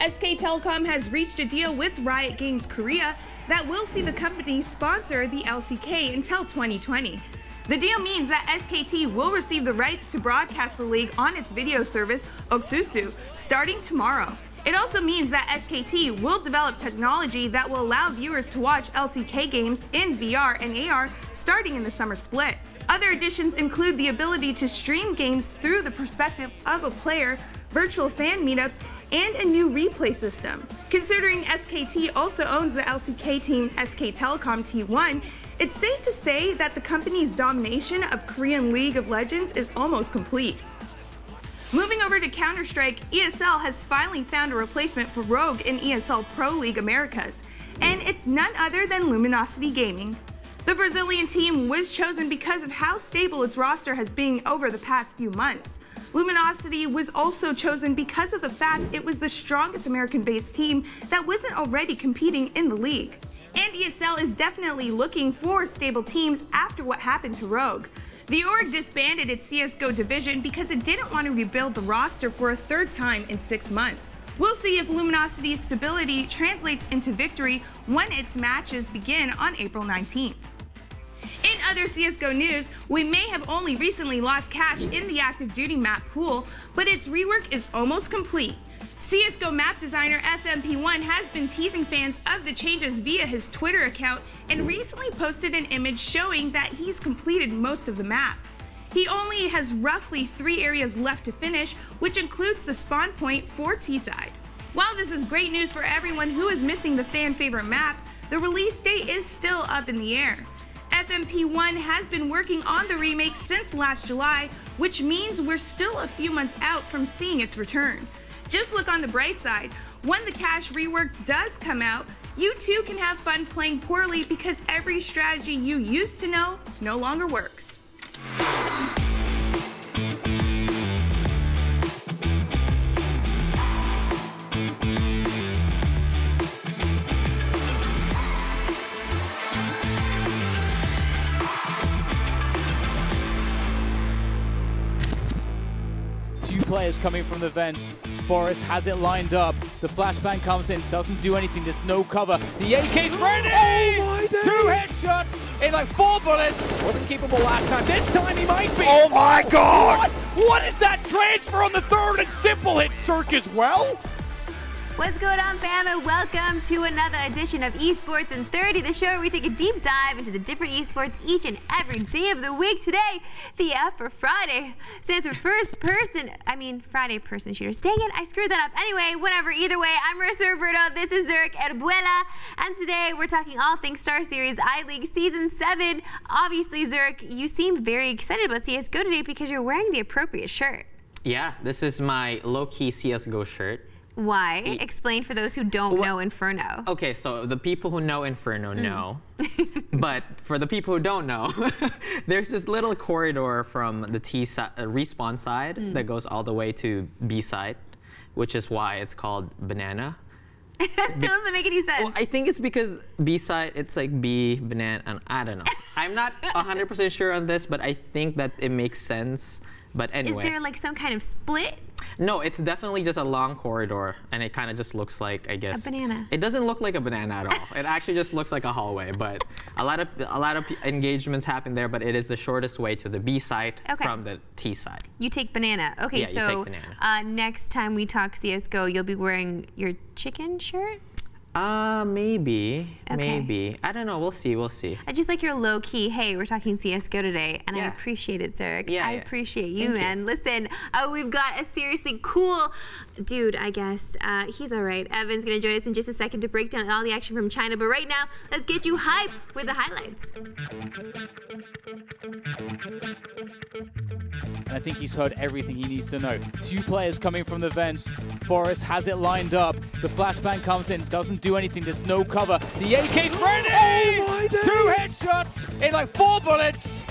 SK Telecom has reached a deal with Riot Games Korea that will see the company sponsor the LCK until 2020. The deal means that SKT will receive the rights to broadcast the league on its video service, Oksusu, starting tomorrow. It also means that SKT will develop technology that will allow viewers to watch LCK games in VR and AR starting in the summer split. Other additions include the ability to stream games through the perspective of a player, virtual fan meetups, and a new replay system. Considering SKT also owns the LCK team SK Telecom T1, it's safe to say that the company's domination of Korean League of Legends is almost complete. Moving over to Counter-Strike, ESL has finally found a replacement for Rogue in ESL Pro League Americas, and it's none other than Luminosity Gaming. The Brazilian team was chosen because of how stable its roster has been over the past few months. Luminosity was also chosen because of the fact it was the strongest American-based team that wasn't already competing in the league. And ESL is definitely looking for stable teams after what happened to Rogue. The org disbanded its CSGO division because it didn't want to rebuild the roster for a third time in 6 months. We'll see if Luminosity's stability translates into victory when its matches begin on April 19th. In other CSGO news, we may have only recently lost cash in the active duty map pool, but its rework is almost complete. CSGO map designer FMP1 has been teasing fans of the changes via his Twitter account and recently posted an image showing that he's completed most of the map. He only has roughly 3 areas left to finish, which includes the spawn point for T-side. While this is great news for everyone who is missing the fan favorite map, the release date is still up in the air. FMP1 has been working on the remake since last July, which means we're still a few months out from seeing its return. Just look on the bright side. When the cache rework does come out, you too can have fun playing poorly because every strategy you used to know no longer works. Players coming from the vents. Forrest has it lined up. The flashbang comes in, doesn't do anything. There's no cover. The AK's ready! Oh my days! 2 headshots in like 4 bullets. Wasn't capable last time. This time he might be. Oh my god! What is that transfer on the third and simple hit Cirque as well? What's going on, fam, and welcome to another edition of Esports in 30, the show where we take a deep dive into the different esports each and every day of the week. Today, the F for Friday stands for Friday person shooters. Dang it, I screwed that up. Anyway, whatever, either way, I'm Marissa Roberto, this is Zurich Erbuela, and today we're talking all things StarSeries I-League Season 7. Obviously, Zurich, you seem very excited about CSGO today because you're wearing the appropriate shirt. Yeah, this is my low-key CSGO shirt. Why? Explain for those who don't know Inferno. Okay, so the people who know Inferno know. But for the people who don't know, there's this little corridor from the respawn side that goes all the way to B side, which is why it's called Banana. That still doesn't make any sense. Well, I think it's because B side, it's like B, banana, and I don't know. I'm not 100% sure on this, but I think that it makes sense. But anyway. Is there like some kind of split? No, it's definitely just a long corridor, and it kind of just looks like, I guess, a banana. It doesn't look like a banana at all. It actually just looks like a hallway. But a lot of engagements happen there. But it is the shortest way to the B side from the T side. You take banana. Okay, yeah, so you take banana. Next time we talk CS:GO, you'll be wearing your chicken shirt. Maybe. Okay. Maybe. I don't know. We'll see. We'll see. I just like your low key, hey, we're talking CS:GO today, and I appreciate it, Zurich. Yeah, I appreciate you, Thank man. you. Listen, we've got a seriously cool dude, I guess. He's all right. Evan's going to join us in just a second to break down all the action from China, but right now, let's get you hyped with the highlights. And I think he's heard everything he needs to know. 2 players coming from the vents. Forrest has it lined up. The flashbang comes in, doesn't do anything. There's no cover. The AK's ready! Oh my days! 2 headshots in like 4 bullets.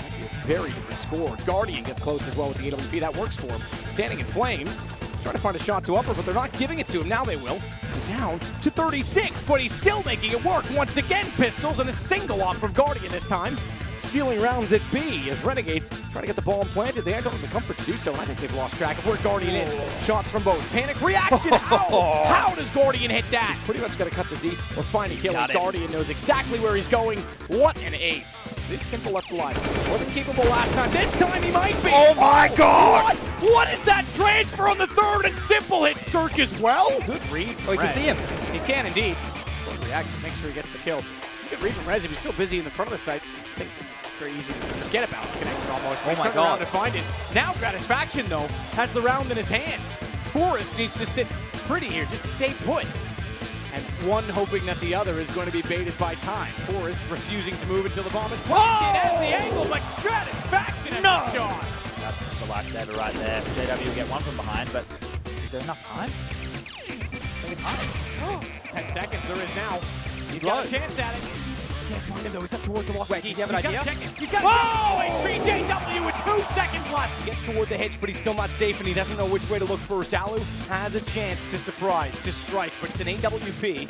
Very different score. Guardian gets close as well with the AWP. That works for him. Standing in flames. Trying to find a shot to upper, but they're not giving it to him. Now they will. He's down to 36, but he's still making it work. Once again, pistols and a single off from Guardian this time. stealing rounds at B as Renegades try to get the ball implanted. They don't have the comfort to do so, and I think they've lost track of where Guardian is. Shots from both. Panic reaction. How does Guardian hit that? He's pretty much got to cut to Z or find a kill. Guardian knows exactly where he's going. What an ace. This Simple left alive. Wasn't capable last time. This time he might be. Oh my God! What is that transfer on the third? And Simple hits Cirque as well. Good read. Oh, you can see him. He can indeed. Slow react. Make sure he gets the kill. Good read from Rez. He's so busy in the front of the site. I think very easy to forget about. Connected almost. Oh my Turn God. around to find it. Now Gratisfaction, though, has the round in his hands. Forrest needs to sit pretty here. Just stay put. And one hoping that the other is going to be baited by time. Forrest refusing to move until the bomb is planted. It has the angle, but Gratisfaction has the shot. That's the last saber right there. JW will get one from behind, but is there enough time? 10 seconds, there is now. He's got a chance at it. Can't find him though, he's up toward the wall. Wait, does he have an idea? He's got a HBJW with 2 seconds left. He gets toward the hitch, but he's still not safe, and he doesn't know which way to look first. Alu has a chance to surprise, to strike, but it's an AWP.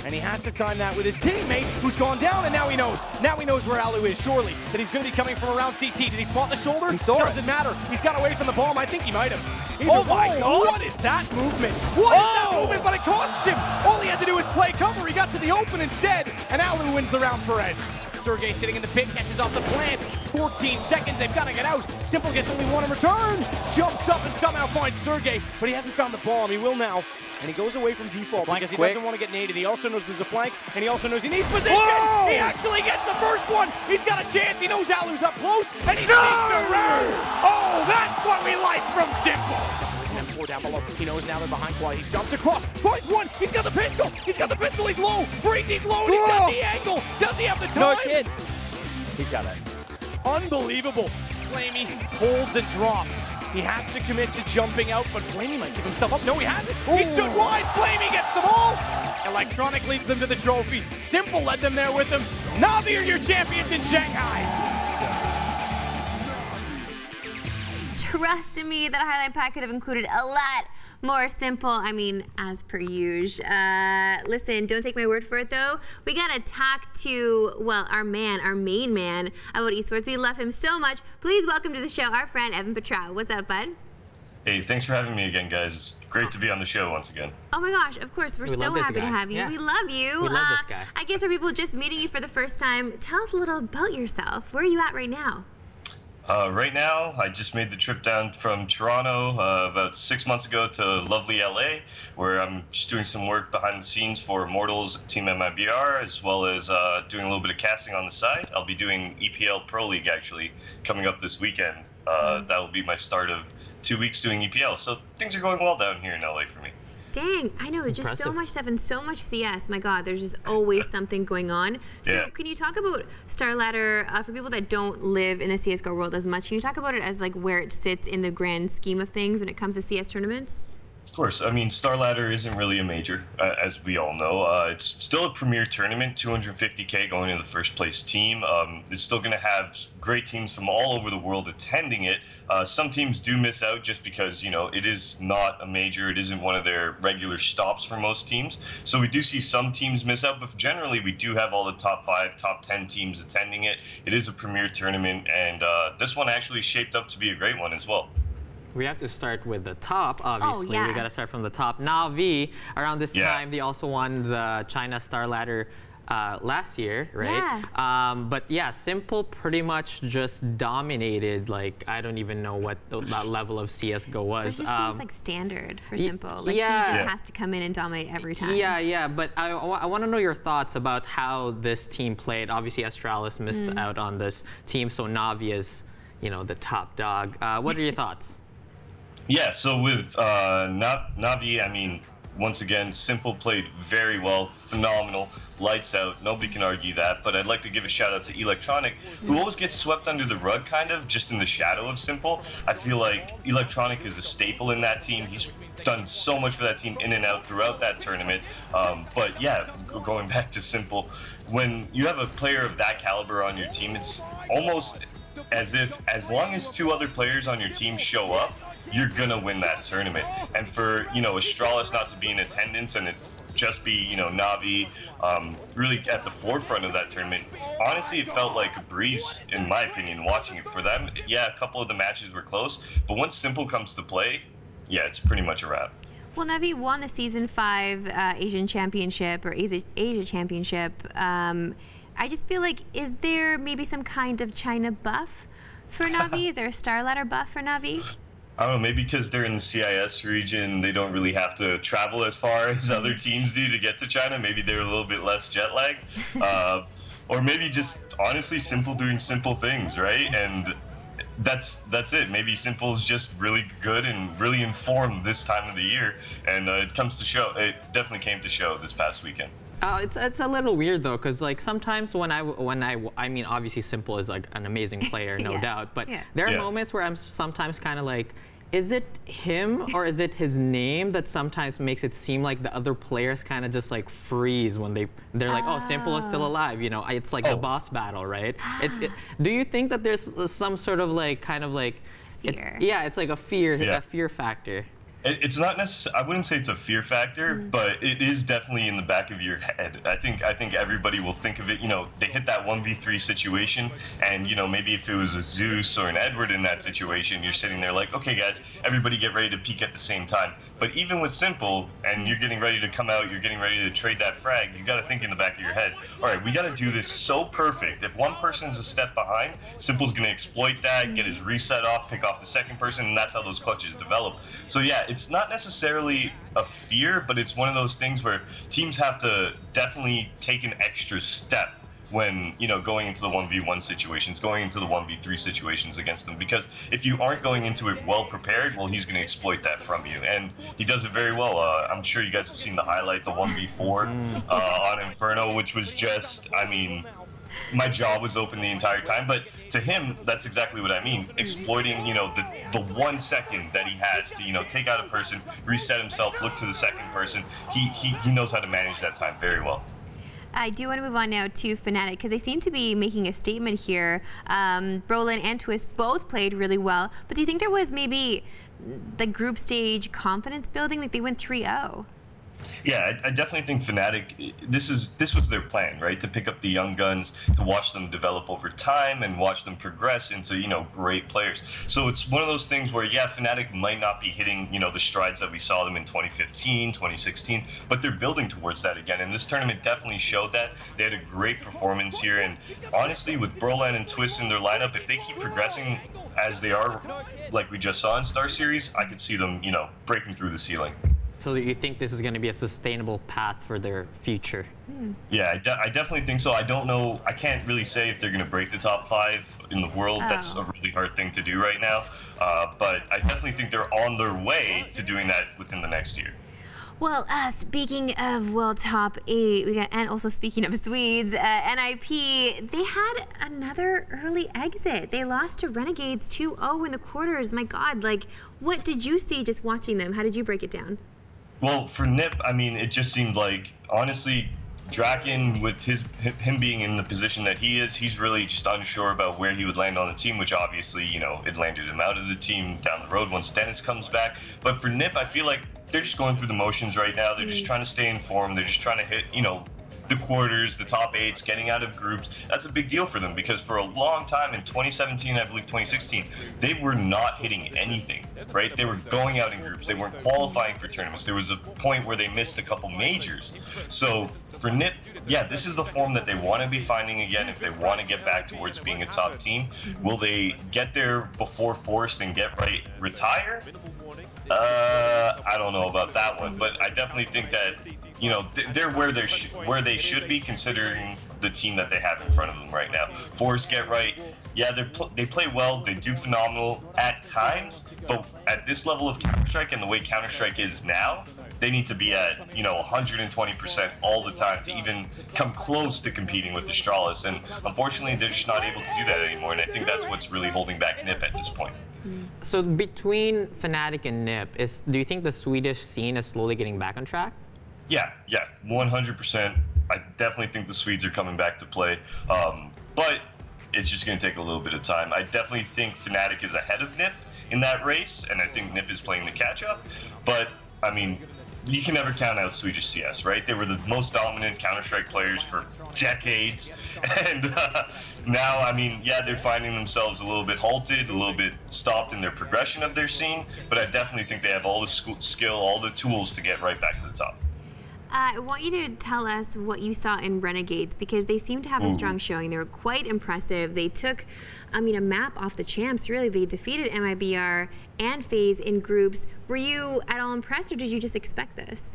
And he has to time that with his teammate, who's gone down, and now he knows. Now he knows where Alu is, surely. That he's going to be coming from around CT. Did he spot the shoulder? He saw it. Doesn't matter. He's got away from the bomb. I think he might have. Oh my God! What is that movement? What is that movement? But it costs him. All he had to do was play cover. He got to the open instead, and Alu wins the round for Eds. Sergey sitting in the pit, catches off the plant. 14 seconds, they've got to get out. Simple gets only one in return. Jumps up and somehow finds Sergey, but he hasn't found the bomb. He will now. And he goes away from default because he doesn't want to get naded. He also knows there's a flank, and he also knows he needs position. Whoa! He actually gets the first one. He's got a chance. He knows Alu's up close, and he sneaks around. Oh, that's what we like from Simple. There's an M4 down below. He knows now they're behind Quad. He's jumped across. Finds one. He's got the pistol. He's got the pistol. He's low. Breezy's low, and he's got the angle. Does he have the time? No, kid. He's got it. Unbelievable. Flamey holds and drops. He has to commit to jumping out, but Flamey might give himself up. No, he hasn't. He stood wide. Flamey gets the ball. Electronic leads them to the trophy. Simple led them there with him. Na'Vi are your champions in Shanghai. Trust me, that highlight pack could have included a lot more Simple. I mean, as per usual. Listen, don't take my word for it though. We gotta talk to, well, our main man about esports. We love him so much. Please welcome to the show our friend Evan Patrao. What's up, bud? Hey, thanks for having me again, guys. It's great to be on the show once again. Oh my gosh, of course. We're so happy to have you. Yeah. We love you. We love this guy. I guess for people just meeting you for the first time, tell us a little about yourself. Where are you at right now? Right now, I just made the trip down from Toronto about 6 months ago to lovely LA, where I'm just doing some work behind the scenes for Immortals Team MIBR, as well as doing a little bit of casting on the side. I'll be doing EPL Pro League, actually, coming up this weekend. That will be my start of 2 weeks doing EPL, so things are going well down here in LA for me. Dang, I know, just so much stuff and so much CS. My God, there's just always something going on. So can you talk about StarLadder, for people that don't live in the CSGO world as much, can you talk about it as like where it sits in the grand scheme of things when it comes to CS tournaments? Of course. I mean, StarLadder isn't really a major, as we all know. It's still a premier tournament, 250K going to the first place team. It's still going to have great teams from all over the world attending it. Some teams do miss out just because, you know, it is not a major. It isn't one of their regular stops for most teams. So we do see some teams miss out, but generally we do have all the top 5, top 10 teams attending it. It is a premier tournament, and this one actually shaped up to be a great one as well. We have to start with the top, obviously. Oh, yeah. We got to start from the top. Na'Vi, around this time, they also won the China StarLadder last year, right? Yeah. But yeah, Simple pretty much just dominated. Like, I don't even know what that level of CSGO was. But it just seems like standard for Simple. Like, he just has to come in and dominate every time. Yeah, but I want to know your thoughts about how this team played. Obviously, Astralis missed out on this team, so Na'Vi is, you know, the top dog. What are your thoughts? Yeah, so with Na'Vi, I mean, once again, Simple played very well, phenomenal, lights out, nobody can argue that, but I'd like to give a shout out to Electronic, who always gets swept under the rug, kind of, just in the shadow of Simple. I feel like Electronic is a staple in that team. He's done so much for that team in and out throughout that tournament. But yeah, going back to Simple, when you have a player of that caliber on your team, it's almost as if, as long as 2 other players on your team show up, you're gonna win that tournament. And for, you know, Astralis not to be in attendance and it's just be, you know, Na'Vi really at the forefront of that tournament, honestly, it felt like a breeze, in my opinion, watching it. For them, yeah, a couple of the matches were close, but once Simple comes to play, yeah, it's pretty much a wrap. Well, Na'Vi won the Season 5 Asian Championship or Asia Championship. I just feel like, is there maybe some kind of China buff for Na'Vi? Is there a star ladder buff for Na'Vi? I don't know, maybe because they're in the CIS region, they don't really have to travel as far as other teams do to get to China. Maybe they're a little bit less jet lagged. Or maybe just honestly Simple doing simple things, right? And that's it. Maybe Simple's just really good and really informed this time of the year, and it comes to show. It definitely came to show this past weekend. It's a little weird though, because like sometimes when I mean obviously Simple is like an amazing player, no doubt, but there are moments where I'm sometimes kind of like, is it him or is it his name that sometimes makes it seem like the other players kind of just like freeze when they're like, oh, Simple is still alive, you know? It's like the boss battle, right? Do you think that there's some sort of like kind of like fear? It's like a fear factor. It's not necessarily, I wouldn't say it's a fear factor, but it is definitely in the back of your head. I think everybody will think of it, you know, they hit that 1v3 situation, and, you know, maybe if it was a Zeus or an Edward in that situation, you're sitting there like, okay, guys, everybody get ready to peek at the same time. But even with Simple, and you're getting ready to come out, you're getting ready to trade that frag, you got to think in the back of your head, all right, we got to do this so perfect. If one person's a step behind, Simple's going to exploit that, get his reset off, pick off the second person, and that's how those clutches develop. So yeah, it's not necessarily a fear, but it's one of those things where teams have to definitely take an extra step when, you know, going into the 1v1 situations, going into the 1v3 situations against them, because if you aren't going into it well prepared, well, he's going to exploit that from you, and he does it very well. I'm sure you guys have seen the highlight, the 1v4 on Inferno, which was just, I mean, my jaw was open the entire time, but to him, that's exactly what I mean. Exploiting, you know, the 1 second that he has to, you know, take out a person, reset himself, look to the second person. He knows how to manage that time very well. I do want to move on now to Fnatic, because they seem to be making a statement here. Brolin and Twist both played really well, but do you think there was maybe the group stage confidence building, like they went 3-0? Yeah, I definitely think Fnatic, this was their plan, right? To pick up the young guns, to watch them develop over time and watch them progress into, you know, great players. So it's one of those things where, yeah, Fnatic might not be hitting, you know, the strides that we saw them in 2015, 2016, but they're building towards that again. And this tournament definitely showed that. They had a great performance here. And honestly, with Brolan and Twist in their lineup, if they keep progressing as they are, like we just saw in StarSeries, I could see them, you know, breaking through the ceiling. So you think this is going to be a sustainable path for their future? Yeah, I definitely think so. I don't know. I can't really say if they're going to break the top 5 in the world. That's a really hard thing to do right now. But I definitely think they're on their way to doing that within the next year. Well, speaking of World Top 8, and also speaking of Swedes, NIP, they had another early exit. They lost to Renegades 2-0 in the quarters. My God, like, what did you see just watching them? How did you break it down? Well, for Nip, I mean, it just seemed like, honestly, Draken, with him being in the position that he is, he's really just unsure about where he would land on the team, which obviously, you know, it landed him out of the team down the road once Dennis comes back. But for Nip, I feel like they're just going through the motions right now. They're just trying to stay informed. They're just trying to hit, you know, the quarters, the top 8s, getting out of groups. That's a big deal for them, because for a long time in 2017, I believe 2016, they were not hitting anything, right? They were going out in groups. They weren't qualifying for tournaments. There was a point where they missed a couple majors. So for Nip, yeah, this is the form that they want to be finding again if they want to get back towards being a top team. Will they get there before Forced and Get Right retire? I don't know about that one, but I definitely think that, you know, they're where they should be, considering the team that they have in front of them right now. Force, Get Right, yeah, they play well, they do phenomenal at times, but at this level of Counter-Strike and the way Counter-Strike is now, they need to be at, you know, 120% all the time to even come close to competing with Astralis, and unfortunately they're just not able to do that anymore, and I think that's what's really holding back Nip at this point. So between Fnatic and Nip, do you think the Swedish scene is slowly getting back on track? Yeah, 100%. I definitely think the Swedes are coming back to play, but it's just going to take a little bit of time. I definitely think Fnatic is ahead of Nip in that race, and I think Nip is playing the catch-up. But, I mean, you can never count out Swedish CS, right? They were the most dominant Counter-Strike players for decades, and now, I mean, yeah, they're finding themselves a little bit halted, a little bit stopped in their progression of their scene, but I definitely think they have all the skill, all the tools to get right back to the top. I want you to tell us what you saw in Renegades, because they seem to have a strong showing. They were quite impressive. They took, I mean, a map off the champs, really. They defeated MIBR and FaZe in groups. Were you at all impressed, or did you just expect this?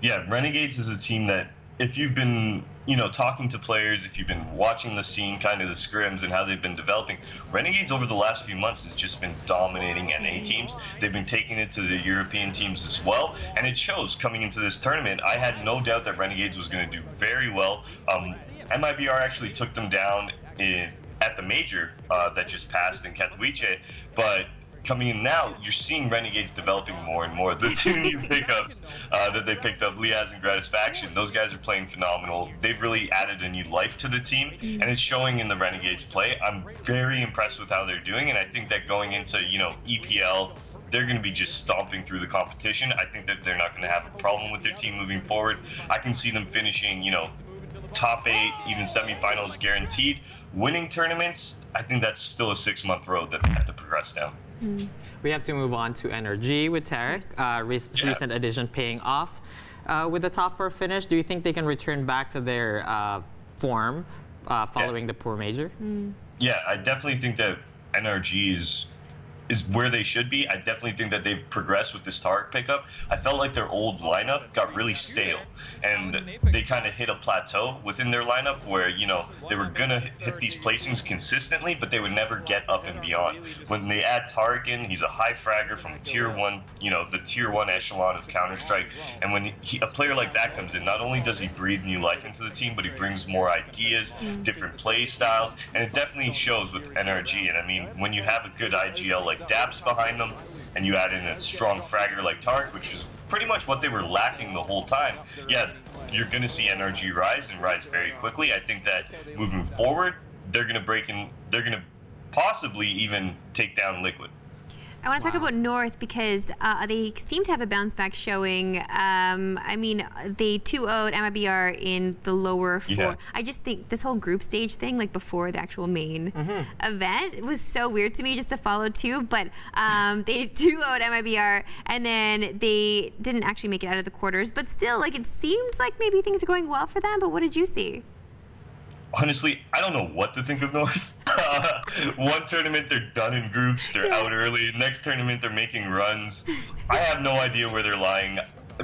Yeah, Renegades is a team that, if you've been, you know, talking to players, if you've been watching the scene, kind of the scrims and how they've been developing, Renegades over the last few months has just been dominating NA teams. They've been taking it to the European teams as well, and it shows coming into this tournament. I had no doubt that Renegades was going to do very well. MIBR actually took them down at the major that just passed in Katowice, but coming in now, you're seeing Renegades developing more and more. The two new pickups that they picked up, Liaz and Gratisfaction, those guys are playing phenomenal. They've really added a new life to the team, and it's showing in the Renegades play. I'm very impressed with how they're doing, and I think that going into, you know, EPL, they're going to be just stomping through the competition. I think that they're not going to have a problem with their team moving forward. I can see them finishing, you know, top 8, even semifinals guaranteed. Winning tournaments, I think that's still a 6-month road that they have to progress down. We have to move on to NRG with Tarek. Recent addition paying off. With the top 4 finish, do you think they can return back to their form following the poor major? Yeah, I definitely think that NRG is where they should be. I definitely think that they've progressed with this Tarek pickup. I felt like their old lineup got really stale, and they kind of hit a plateau within their lineup where, you know, they were gonna hit these placings consistently, but they would never get up and beyond. When they add Tarek in, he's a high fragger from tier 1, you know, the tier 1 echelon of Counter-Strike, and when a player like that comes in, not only does he breathe new life into the team, but he brings more ideas, different play styles, and it definitely shows with NRG. And I mean, when you have a good IGL like Daps behind them, and you add in a strong fragger like Tarek, which is pretty much what they were lacking the whole time, yeah, you're going to see NRG rise, and rise very quickly. I think that moving forward, they're going to break in, they're going to possibly even take down Liquid. I want to talk about North, because they seem to have a bounce back showing. I mean, they 2-0'd MIBR in the lower 4. Yeah. I just think this whole group stage thing, like before the actual main event, was so weird to me just to follow too. But they 2-0'd MIBR, and then they didn't actually make it out of the quarters. But still, like, it seemed like maybe things are going well for them. But what did you see? Honestly, I don't know what to think of North. One tournament, they're done in groups, they're out early. Next tournament, they're making runs. I have no idea where they're lying.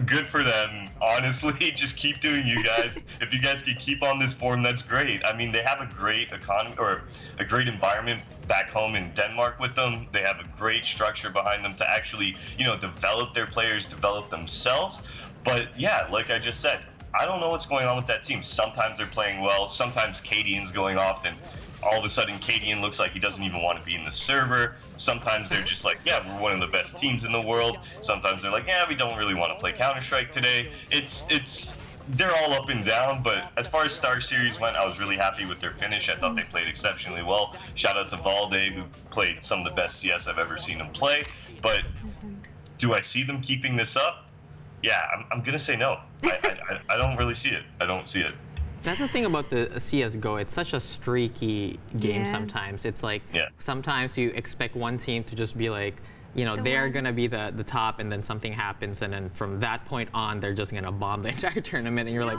Good for them, honestly. Just keep doing you guys. If you guys can keep on this form, that's great. I mean, they have a great economy, or a great environment back home in Denmark with them. They have a great structure behind them to actually, you know, develop their players, develop themselves. But yeah, like I just said, I don't know what's going on with that team. Sometimes they're playing well, sometimes Cadian's going off, and all of a sudden Cadian looks like he doesn't even want to be in the server. Sometimes they're just like, yeah, we're one of the best teams in the world. Sometimes they're like, yeah, we don't really want to play Counter-Strike today. They're all up and down, but as far as StarSeries went, I was really happy with their finish. I thought they played exceptionally well. Shout out to Valde, who played some of the best CS I've ever seen him play. But do I see them keeping this up? Yeah, I'm gonna say no. I don't really see it. I don't see it. That's the thing about the CSGO. It's such a streaky game sometimes. It's like sometimes you expect one team to just be like, you know, they're going to be the top, and then something happens, and then from that point on, they're just going to bomb the entire tournament, and you're like,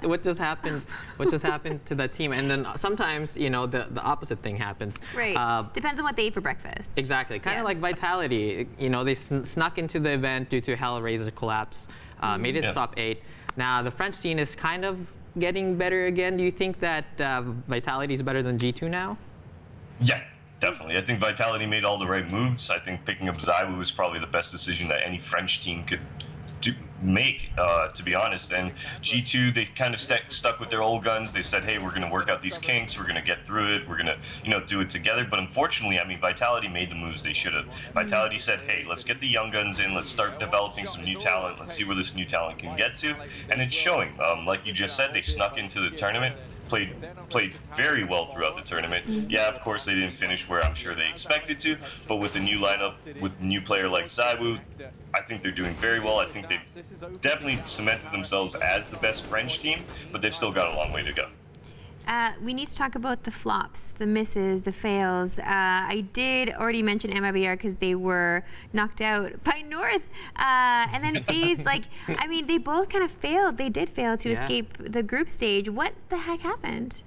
what just happened? What just happened to that team? And then sometimes, you know, the opposite thing happens. Right. Depends on what they ate for breakfast. Exactly. Kind of like Vitality. You know, they snuck into the event due to Hellraiser collapse, made it top 8. Now, the French scene is kind of getting better again. Do you think that Vitality is better than G2 now? Yeah, definitely. I think Vitality made all the right moves. I think picking up Zywoo was probably the best decision that any French team could make, to be honest. And G2, they kind of stuck with their old guns. They said, hey, we're going to work out these kinks. We're going to get through it. We're going to, you know, do it together. But unfortunately, I mean, Vitality made the moves they should have. Vitality said, hey, let's get the young guns in. Let's start developing some new talent. Let's see where this new talent can get to. And it's showing. Like you just said, they snuck into the tournament. played very well throughout the tournament. Yeah, of course they didn't finish where I'm sure they expected to, but with the new lineup, with a new player like Zywoo, I think they're doing very well. I think they've definitely cemented themselves as the best French team, but they've still got a long way to go. We need to talk about the flops, the misses, the fails. I did already mention MIBR because they were knocked out by North. And then FaZe, like, I mean, they both kind of failed. They did fail to escape the group stage. What the heck happened?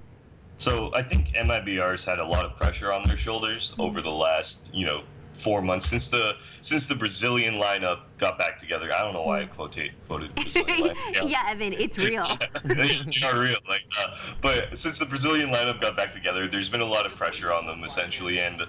So I think MIBR's had a lot of pressure on their shoulders over the last, 4 months since the Brazilian lineup got back together. I don't know why I quoted Brazilian lineup. Yeah, Evan, it's real. It's not real. But since the Brazilian lineup got back together, there's been a lot of pressure on them essentially, and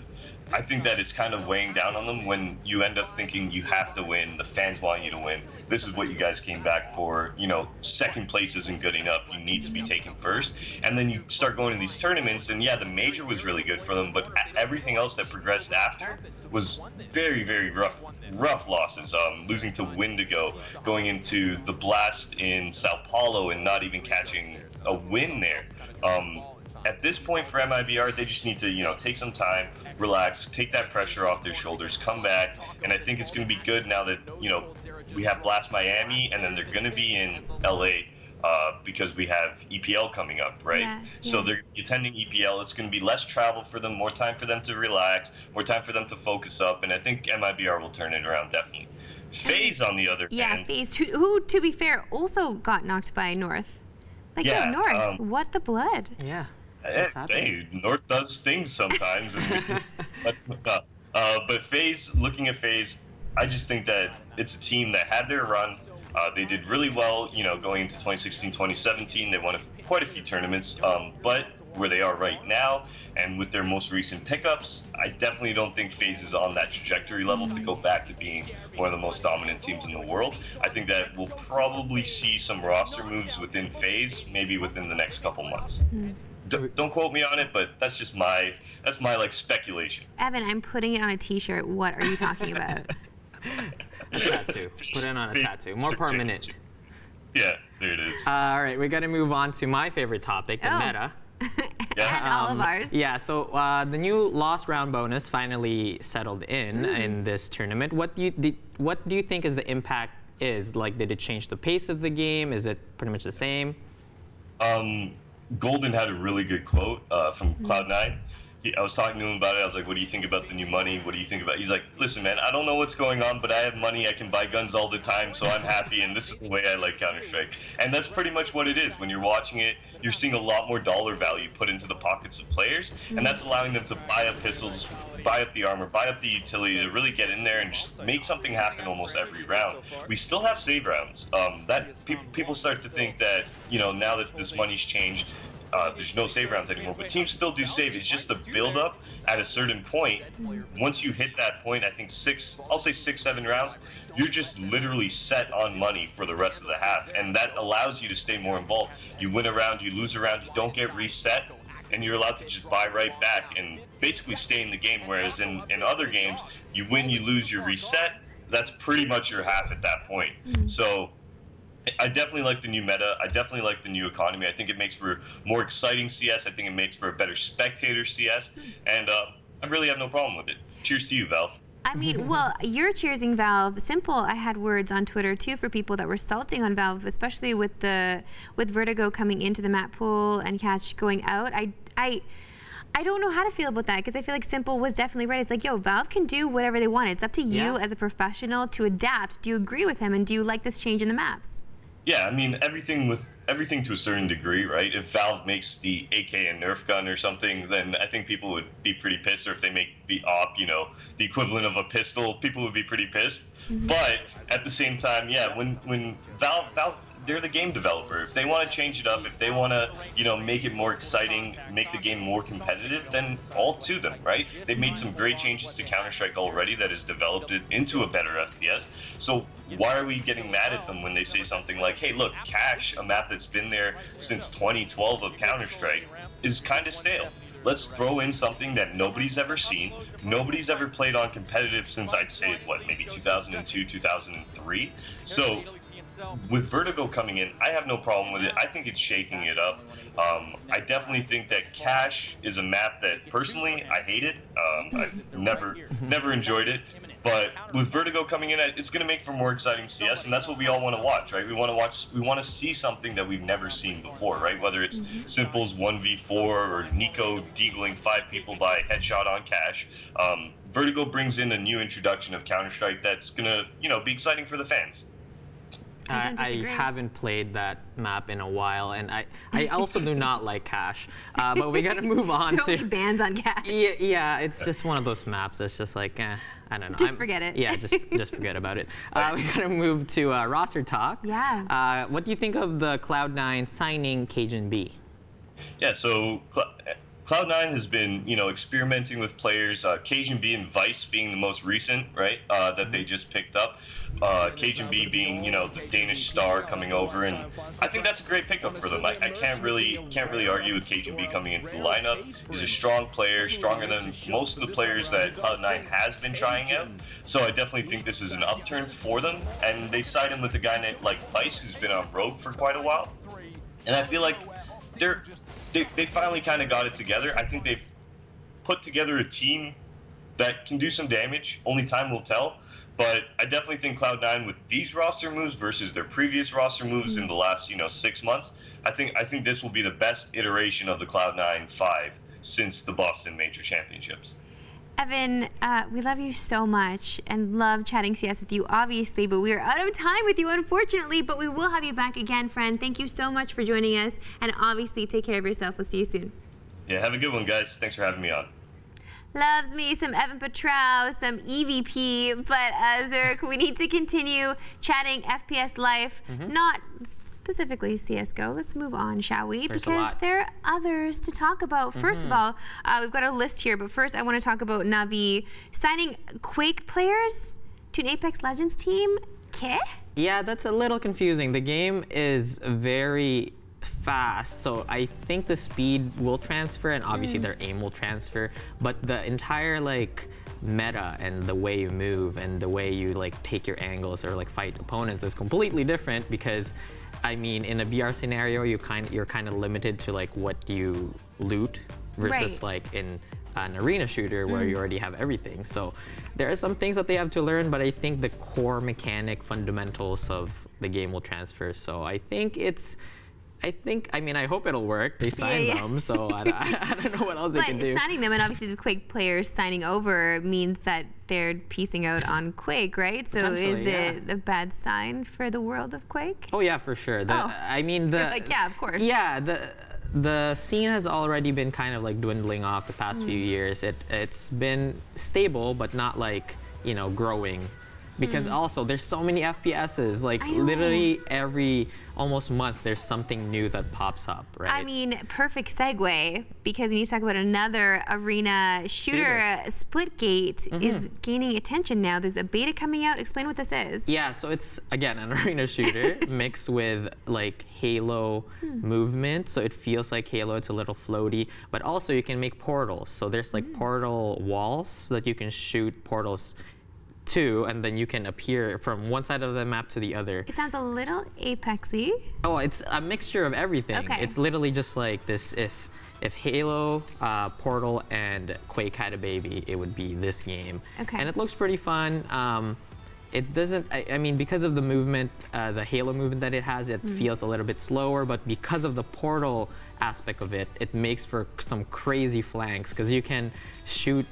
I think that it's kind of weighing down on them when you end up thinking you have to win, the fans want you to win. This is what you guys came back for. Second place isn't good enough. You need to be taken first. And then you start going to these tournaments, and yeah, the major was really good for them, but everything else that progressed after was very, very rough losses. Losing to Wendigo, going into the Blast in Sao Paulo and not even catching a win there. At this point for MIBR, they just need to, take some time, relax, take that pressure off their shoulders, come back, and I think it's going to be good now that, we have Blast Miami, and then they're going to be in LA because we have EPL coming up, right? Yeah, So they're attending EPL. It's going to be less travel for them, more time for them to relax, more time for them to focus up, and I think MIBR will turn it around, definitely. FaZe, on the other hand. Yeah, FaZe, who, to be fair, also got knocked by North. Like, Yeah, North, what the blood? Yeah. Hey, North does things sometimes, and we just but FaZe, looking at FaZe, I just think that it's a team that had their run. They did really well, going into 2016, 2017. They won quite a few tournaments, but where they are right now, and with their most recent pickups, I definitely don't think FaZe is on that trajectory level to go back to being one of the most dominant teams in the world. I think that we'll probably see some roster moves within FaZe, maybe within the next couple months. Don't quote me on it, but that's just my speculation. Evan, I'm putting it on a t-shirt. What are you talking about? A tattoo. Put it on a tattoo. More permanent. Yeah, there it is. All right, we got to move on to my favorite topic, the meta. And all of ours. Yeah, so the new loss round bonus finally settled in this tournament. What do you think is the impact is? Like, did it change the pace of the game? Is it pretty much the same? Golden had a really good quote from Cloud9. I was talking to him about it. I was like, what do you think about the new money? What do you think about it? He's like, listen, man, I don't know what's going on, but I have money. I can buy guns all the time, so I'm happy, and this is the way I like Counter-Strike. And that's pretty much what it is. When you're watching it, you're seeing a lot more dollar value put into the pockets of players, and that's allowing them to buy up pistols, buy up the armor, buy up the utility to really get in there and just make something happen almost every round. We still have save rounds. People start to think that, now that this money's changed, there's no save rounds anymore, but teams still do save. It's just the build-up at a certain point. Once you hit that point, I think 6-7 rounds, you're just literally set on money for the rest of the half, and that allows you to stay more involved. You win a round, you lose a round, you don't get reset, and you're allowed to just buy right back and basically stay in the game, whereas in other games, you win, you lose, you reset. That's pretty much your half at that point. So I definitely like the new meta. I definitely like the new economy. I think it makes for more exciting CS. I think it makes for a better spectator CS. And I really have no problem with it. Cheers to you, Valve. I mean, well, you're cheersing Valve. Simple, I had words on Twitter, too, for people that were salting on Valve, especially with Vertigo coming into the map pool and Catch going out. I don't know how to feel about that, because I feel like Simple was definitely right. It's like, yo, Valve can do whatever they want. It's up to you as a professional to adapt. Do you agree with him, and do you like this change in the maps? Yeah, I mean, everything to a certain degree, right? If Valve makes the AK a Nerf gun or something, then I think people would be pretty pissed. Or if they make the AWP, the equivalent of a pistol, people would be pretty pissed. But at the same time, yeah, when Valve, they're the game developer. If they want to change it up, if they want to, make it more exciting, make the game more competitive, then all to them, right? They've made some great changes to Counter-Strike already that has developed it into a better FPS. So why are we getting mad at them when they say something like, hey, look, Cash, a map that's been there since 2012 of Counter-Strike, is kind of stale. Let's throw in something that nobody's ever seen. Nobody's ever played on competitive since, I'd say, maybe 2002, 2003. So with Vertigo coming in, I have no problem with it. I think it's shaking it up. I definitely think that Cash is a map that personally I hated. I've never enjoyed it. But with Vertigo coming in, it's going to make for more exciting CS, and that's what we all want to watch, right? We want to see something that we've never seen before, right? Whether it's Simple's 1v4 or Nico deagling 5 people by headshot on Cash. Vertigo brings in a new introduction of Counter-Strike that's going to, be exciting for the fans. I haven't played that map in a while, and I also do not like Cash. But we gotta move on so many bans on Cash. Yeah, it's just one of those maps that's just like, I don't know. Just forget it. Yeah, just forget about it. We gotta move to roster talk. Yeah. What do you think of the Cloud9 signing Cajun B? Yeah, so Cloud9 has been, experimenting with players, Cajun B and Vice being the most recent, right, that they just picked up. Cajun B being, the Danish star coming over, and I think that's a great pickup for them. I can't really argue with Cajun B coming into the lineup. He's a strong player, stronger than most of the players that Cloud9 has been trying out. So I definitely think this is an upturn for them, and they signed him with a guy named Vice, who's been on Rogue for quite a while. And I feel like they finally kind of got it together. I think they've put together a team that can do some damage. Only time will tell. But I definitely think Cloud9 with these roster moves versus their previous roster moves in the last, 6 months, I think this will be the best iteration of the Cloud9 5 since the Boston Major Championships. Evan, we love you so much and love chatting CS with you, obviously, but we are out of time with you, unfortunately, but we will have you back again, friend. Thank you so much for joining us, and obviously, take care of yourself. We'll see you soon. Yeah, have a good one, guys. Thanks for having me on. Loves me some Evan Patrao, some EVP, but Zurich, we need to continue chatting FPS life, not specifically CSGO. Let's move on, shall we? Because there are others to talk about. First of all, we've got a list here, but first I want to talk about Navi signing Quake players to an Apex Legends team. Yeah, that's a little confusing. The game is very fast, so I think the speed will transfer, and obviously their aim will transfer, but the entire meta and the way you move and the way you take your angles or fight opponents is completely different, because I mean, in a BR scenario, you're kind of limited to what you loot versus in an arena shooter where you already have everything. So there are some things that they have to learn, but I think the core mechanic fundamentals of the game will transfer. So I hope it'll work. They signed them, so I don't know what else they can do. But signing them, and obviously the Quake players signing over, means that they're piecing out on Quake, right? So is it a bad sign for the world of Quake? Oh yeah, for sure. I mean, yeah, of course. Yeah, the scene has already been kind of dwindling off the past few years. It's been stable, but not growing. Because also, there's so many FPSs. Literally every almost month, there's something new that pops up, right? I mean, perfect segue, because when you talk about another arena shooter, Splitgate is gaining attention now. There's a beta coming out. Explain what this is. Yeah, so it's, again, an arena shooter mixed with Halo movement. So it feels like Halo. It's a little floaty, but also you can make portals. So there's portal walls that you can shoot portals to, and then you can appear from one side of the map to the other. It sounds a little Apexy. Oh, it's a mixture of everything. Okay. It's literally just like this. If Halo, Portal, and Quake had a baby, it would be this game. Okay. And it looks pretty fun. It doesn't, I mean, because of the movement, the Halo movement that it has, it feels a little bit slower, but because of the Portal aspect of it, it makes for some crazy flanks, because you can shoot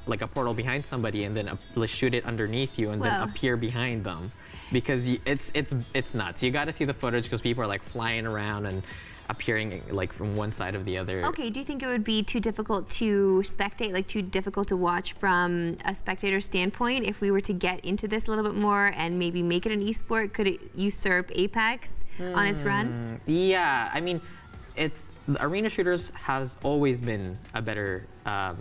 like a portal behind somebody and then shoot it underneath you and then appear behind them, because it's nuts. You got to see the footage, because people are flying around and appearing from one side of the other. Okay, do you think it would be too difficult to spectate, too difficult to watch from a spectator standpoint if we were to get into this a little bit more and maybe make it an esport? Could it usurp Apex on its run? Yeah, I mean, the arena shooters has always been a better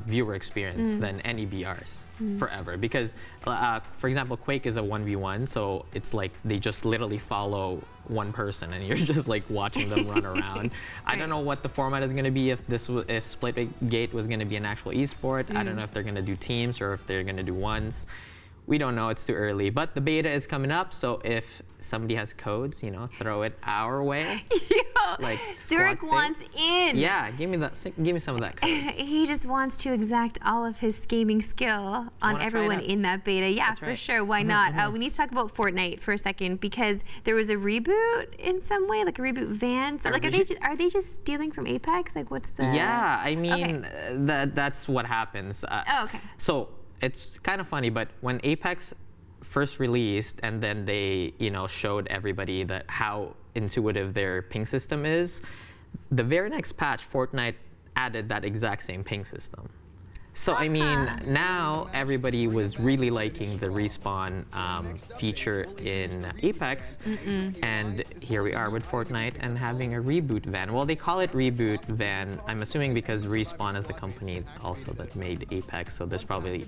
viewer experience than any BRs forever, because for example, Quake is a 1v1, so it's they just literally follow one person and you're just watching them run around. I don't know what the format is going to be, if Splitgate was going to be an actual esport. I don't know if they're going to do teams or if they're going to do ones. we don't know. It's too early. But the beta is coming up, so if somebody has codes, you know, throw it our way. Like Zurich wants in. Yeah, give me some of that codes. He just wants to exact all of his gaming skill on everyone in that beta. Yeah, That's for right. sure. Why not? We need to talk about Fortnite for a second because there was a reboot in some way, like a reboot van. So, like, are they just stealing from Apex? Like, what's the? Yeah, I mean that's what happens. Oh, okay. So it's kind of funny, but when Apex first released and then they, you know, showed everybody that how intuitive their ping system is, the very next patch, Fortnite added that exact same ping system. So I mean, now everybody was really liking the respawn feature in Apex, and here we are with Fortnite and having a reboot van. Well, they call it reboot van, I'm assuming because Respawn is the company also that made Apex, so there's probably,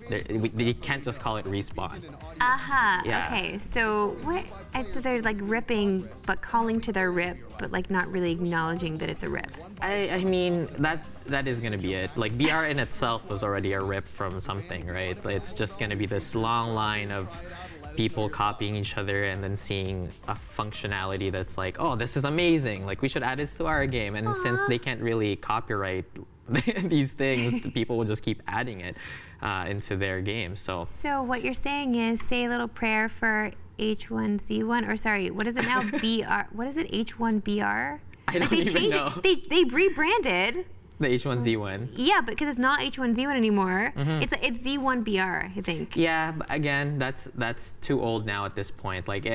they can't just call it Respawn. Yeah. Okay, so what? So they're like ripping, but calling to their rip, but like not really acknowledging that it's a rip. I mean, that is gonna be it. Like, BR in itself was already a rip from something, right? It's just gonna be this long line of people copying each other and then seeing a functionality that's like, oh, this is amazing. Like, we should add this to our game. And since they can't really copyright these things, people will just keep adding it into their game. So what you're saying is say a little prayer for H1Z1, or sorry, what is it now? BR. What is it? H1BR? I don't even know. They rebranded. The H1Z1. Yeah, but because it's not H1Z1 anymore. It's Z1BR, I think. Yeah, but again, that's too old now at this point. Like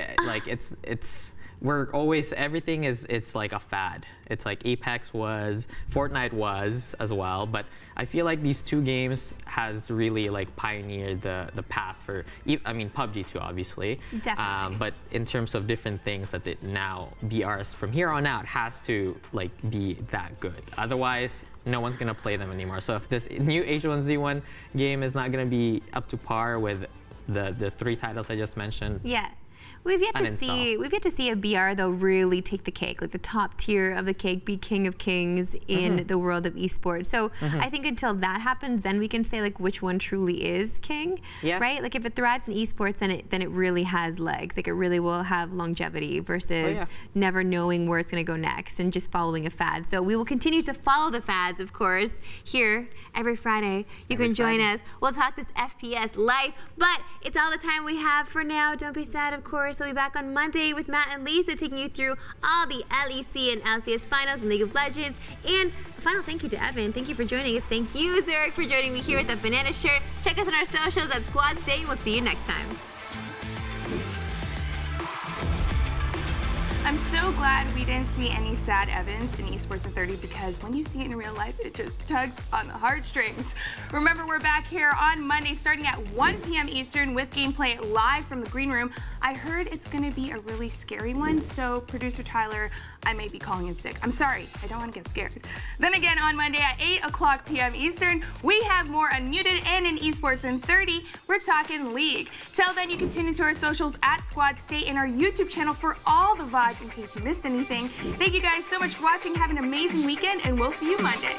we're always, everything is, it's like a fad. It's like Apex was, Fortnite was as well, but I feel like these two games has really like pioneered the path for, I mean, PUBG too, obviously. Definitely. But in terms of different things that now BRs from here on out has to like be that good. Otherwise, no one's gonna play them anymore. So if this new H1Z1 game is not gonna be up to par with the three titles I just mentioned. Yeah. We've yet to see a BR though really take the cake, like the top tier of the cake, be king of kings in the world of esports. So I think until that happens, then we can say like which one truly is king, right? Like if it thrives in esports, then it really has legs. Like it really will have longevity versus never knowing where it's going to go next and just following a fad. So we will continue to follow the fads, of course, here every Friday. You can join us. We'll talk this FPS life, but it's all the time we have for now. Don't be sad, of course. We'll be back on Monday with Matt and Lisa taking you through all the LEC and LCS finals in League of Legends. And a final thank you to Evan. Thank you for joining us. Thank you, Zurich, for joining me here at the Banana Shirt. Check us on our socials at Squad State. We'll see you next time. I'm so glad we didn't see any sad Evans in Esports at 30 because when you see it in real life, it just tugs on the heartstrings. Remember, we're back here on Monday starting at 1 p.m. Eastern with gameplay live from the green room. I heard it's going to be a really scary one, so producer Tyler, I may be calling in sick. I'm sorry, I don't want to get scared. Then again on Monday at 8 o'clock p.m. Eastern, we have more Unmuted and in Esports in 30. We're talking League. Till then, you can tune into our socials at Squad State and our YouTube channel for all the vibes in case you missed anything. Thank you guys so much for watching. Have an amazing weekend, and we'll see you Monday.